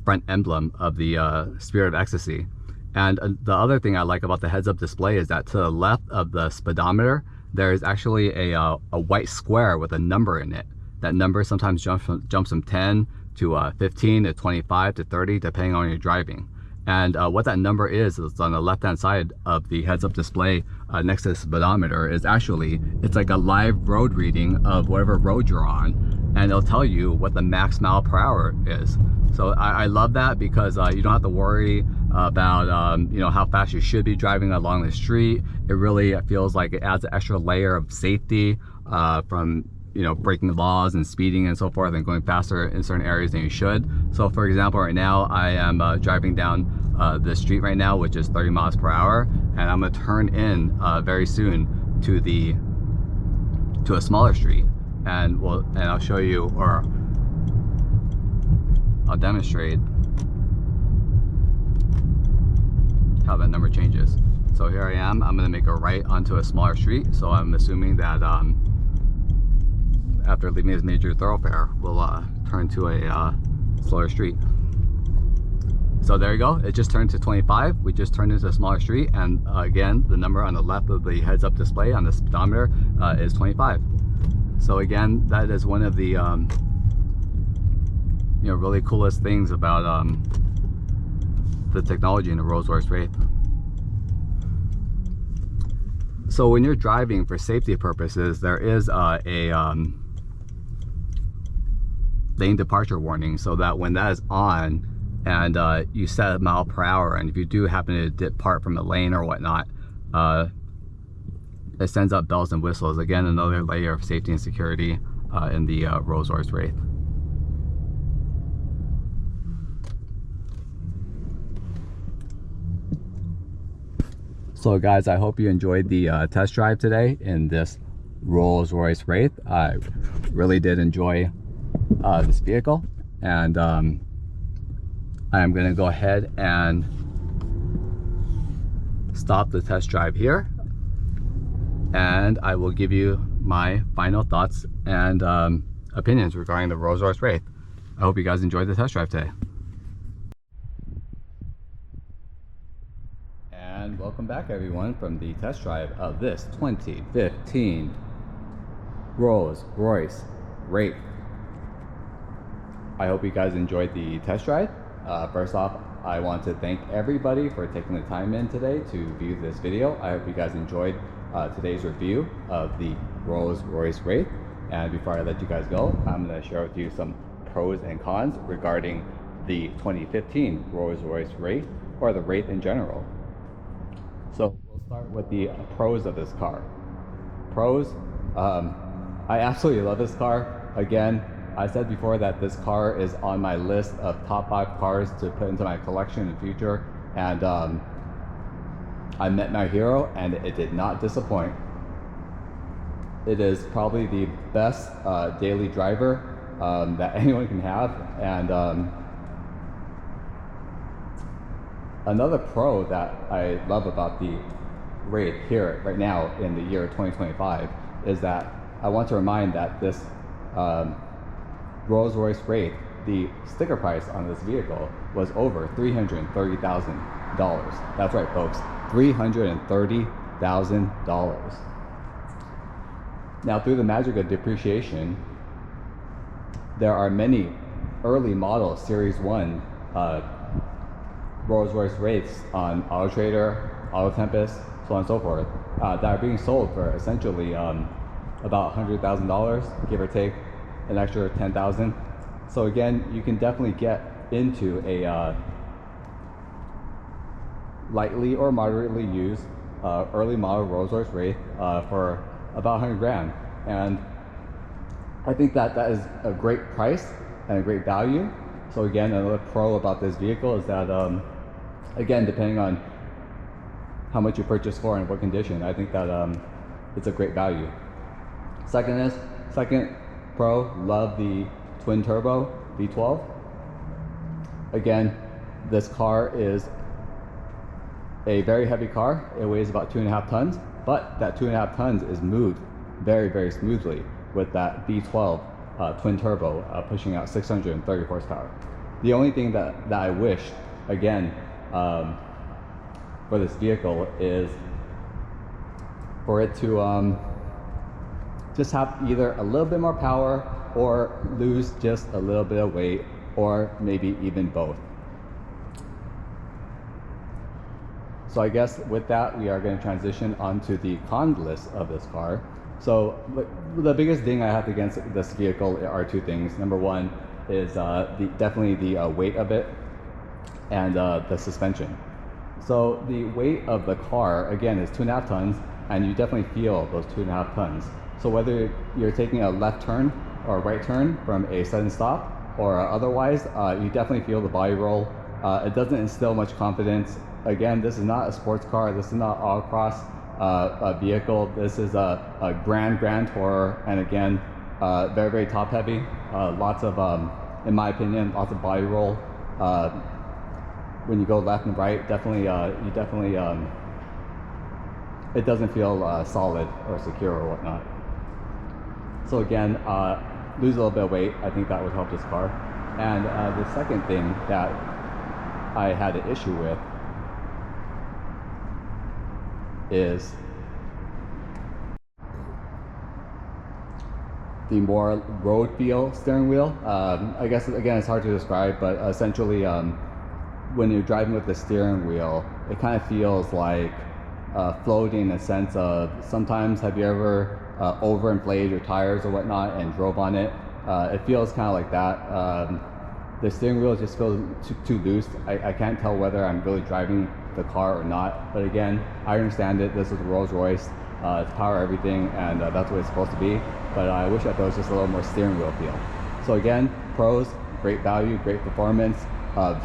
front emblem of the Spirit of Ecstasy. And the other thing I like about the heads-up display is that to the left of the speedometer, there is actually a white square with a number in it. That number sometimes jumps from 10 to 15 to 25 to 30, depending on your driving. And what that number is on the left-hand side of the heads-up display next to the speedometer is actually, it's like a live road reading of whatever road you're on, and it'll tell you what the max mile per hour is. So I love that because you don't have to worry about you know, how fast you should be driving along the street. It really feels like it adds an extra layer of safety from, you know, breaking laws and speeding and so forth, and going faster in certain areas than you should. So for example, right now I am driving down this street right now, which is 30 miles per hour, and I'm gonna turn in very soon to a smaller street, and I'll show you, or I'll demonstrate how that number changes. So here I am, I'm gonna make a right onto a smaller street, so I'm assuming that after leaving this major thoroughfare, we'll turn to a slower street. So there you go, it just turned to 25. We just turned into a smaller street, and again, the number on the left of the heads-up display on the speedometer is 25. So again, that is one of the you know, really coolest things about the technology in the Rolls-Royce Wraith. So when you're driving for safety purposes, there is a lane departure warning, so that when that is on and you set a mile per hour, and if you do happen to depart from a lane or whatnot, it sends up bells and whistles. Again, another layer of safety and security in the Rolls-Royce Wraith. So guys, I hope you enjoyed the test drive today in this Rolls-Royce Wraith. I really did enjoy this vehicle, and I'm going to go ahead and stop the test drive here, and I will give you my final thoughts and opinions regarding the Rolls-Royce Wraith. I hope you guys enjoyed the test drive today. And welcome back everyone from the test drive of this 2015 Rolls-Royce Wraith. I hope you guys enjoyed the test drive. First off, I want to thank everybody for taking the time in today to view this video. I hope you guys enjoyed today's review of the Rolls-Royce Wraith. And before I let you guys go, I'm going to share with you some pros and cons regarding the 2015 Rolls-Royce Wraith, or the Wraith in general. So we'll start with the pros of this car. Pros, I absolutely love this car. Again, I said before that this car is on my list of top 5 cars to put into my collection in the future, and I met my hero and it did not disappoint. It is probably the best daily driver that anyone can have. And another pro that I love about the Wraith here right now in the year 2025 is that I want to remind that this Rolls-Royce Wraith, the sticker price on this vehicle was over $330,000. That's right, folks, $330,000. Now, through the magic of depreciation, there are many early model Series 1 Rolls-Royce Wraiths on Auto Trader, Auto Tempest, so on and so forth, that are being sold for essentially about $100,000, give or take an extra $10,000. So again, you can definitely get into a lightly or moderately used early model Rolls-Royce Wraith for about 100 grand. And I think that that is a great price and a great value. So again, another pro about this vehicle is that, again, depending on how much you purchase for and what condition, I think that it's a great value. Second pro, love the twin turbo V12. Again, this car is a very heavy car. It weighs about 2.5 tons, but that 2.5 tons is moved very, very smoothly with that V12 twin turbo pushing out 630 horsepower. The only thing that I wish, again, for this vehicle is for it to just have either a little bit more power or lose just a little bit of weight, or maybe even both. So I guess with that, we are going to transition onto the con list of this car. So the biggest thing I have against this vehicle are two things. Number one is definitely the weight of it and the suspension. So the weight of the car, again, is 2.5 tons, and you definitely feel those 2.5 tons. So whether you're taking a left turn or a right turn from a sudden stop or otherwise, you definitely feel the body roll. It doesn't instill much confidence. Again, this is not a sports car. This is not autocross a vehicle. This is a grand tourer, and again, very, very top heavy. Lots of, in my opinion, lots of body roll. When you go left and right, definitely, it doesn't feel solid or secure or whatnot. So again, lose a little bit of weight. I think that would help this car. And the second thing that I had an issue with is the more road feel steering wheel. I guess, again, it's hard to describe, but essentially when you're driving with the steering wheel, it kind of feels like floating in a sense of, sometimes have you ever overinflated your tires or whatnot and drove on it? It feels kind of like that. The steering wheel just feels too loose. I can't tell whether I'm really driving the car or not, but again, I understand it. This is a Rolls-Royce, it's power everything, and that's what it's supposed to be, but I wish that there was just a little more steering wheel feel. So again, pros, great value, great performance,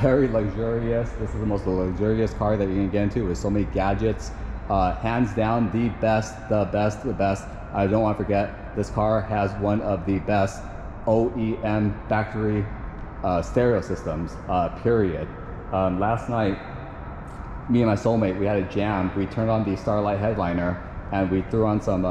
very luxurious. This is the most luxurious car that you can get into with so many gadgets. Hands down, the best. I don't want to forget, this car has one of the best OEM factory stereo systems, period. Last night, me and my soulmate, we had a jam. We turned on the Starlight Headliner and we threw on some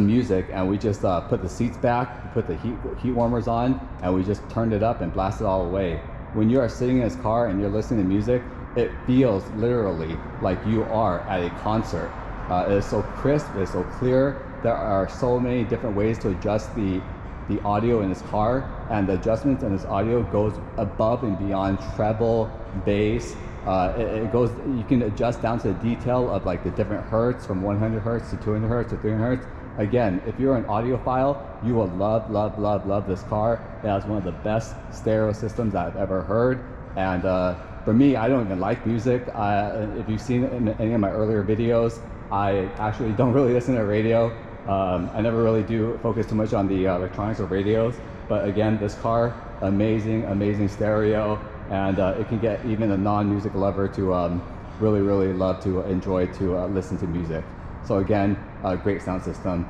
music, and we just put the seats back, put the heat warmers on, and we just turned it up and blasted all away. When you are sitting in this car and you're listening to music, it feels literally like you are at a concert. It is so crisp, it is so clear. There are so many different ways to adjust the audio in this car, and the adjustments in this audio goes above and beyond treble, bass. It goes, you can adjust down to the detail of like the different hertz, from 100 hertz to 200 hertz to 300 hertz. Again, if you're an audiophile, you will love this car. It has one of the best stereo systems I've ever heard. And for me, I don't even like music. If you've seen it in any of my earlier videos, I actually don't really listen to radio. I never really do focus too much on the electronics or radios. But again, this car, amazing stereo, and it can get even a non-music lover to really love to enjoy to listen to music. So again, great sound system,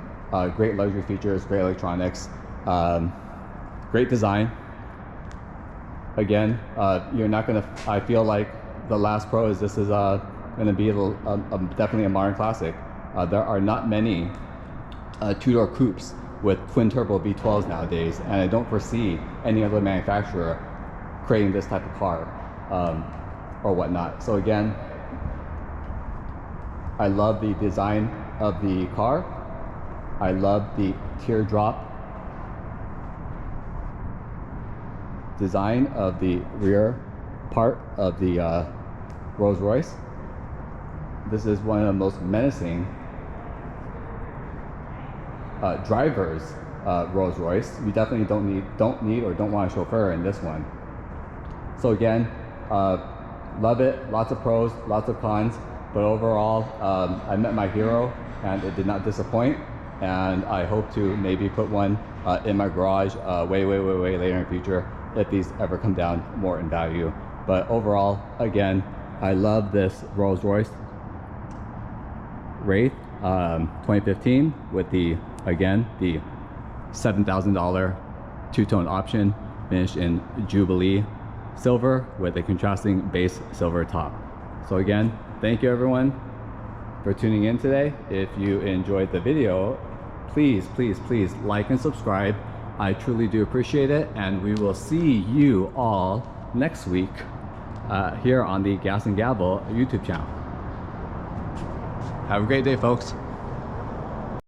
great luxury features, great electronics, great design. Again, you're not gonna, I feel like the last Pro is, this is gonna be definitely a modern classic. There are not many two-door coupes with twin turbo V12s nowadays, and I don't foresee any other manufacturer creating this type of car or whatnot. So again, I love the design of the car. I love the teardrop design of the rear part of the Rolls-Royce. This is one of the most menacing drivers Rolls-Royce. You definitely don't need or don't want a chauffeur in this one. So again, love it. Lots of pros, lots of cons, but overall, I met my hero and it did not disappoint. And I hope to maybe put one in my garage way later in the future if these ever come down more in value. But overall, again, I love this Rolls-Royce Wraith 2015 with the, again, the $7,000 two-tone option finished in Jubilee silver with a contrasting base silver top. So again, thank you everyone for tuning in today. If you enjoyed the video, please like and subscribe. I truly do appreciate it, and we will see you all next week here on the Gas and Gavel YouTube channel. Have a great day, folks.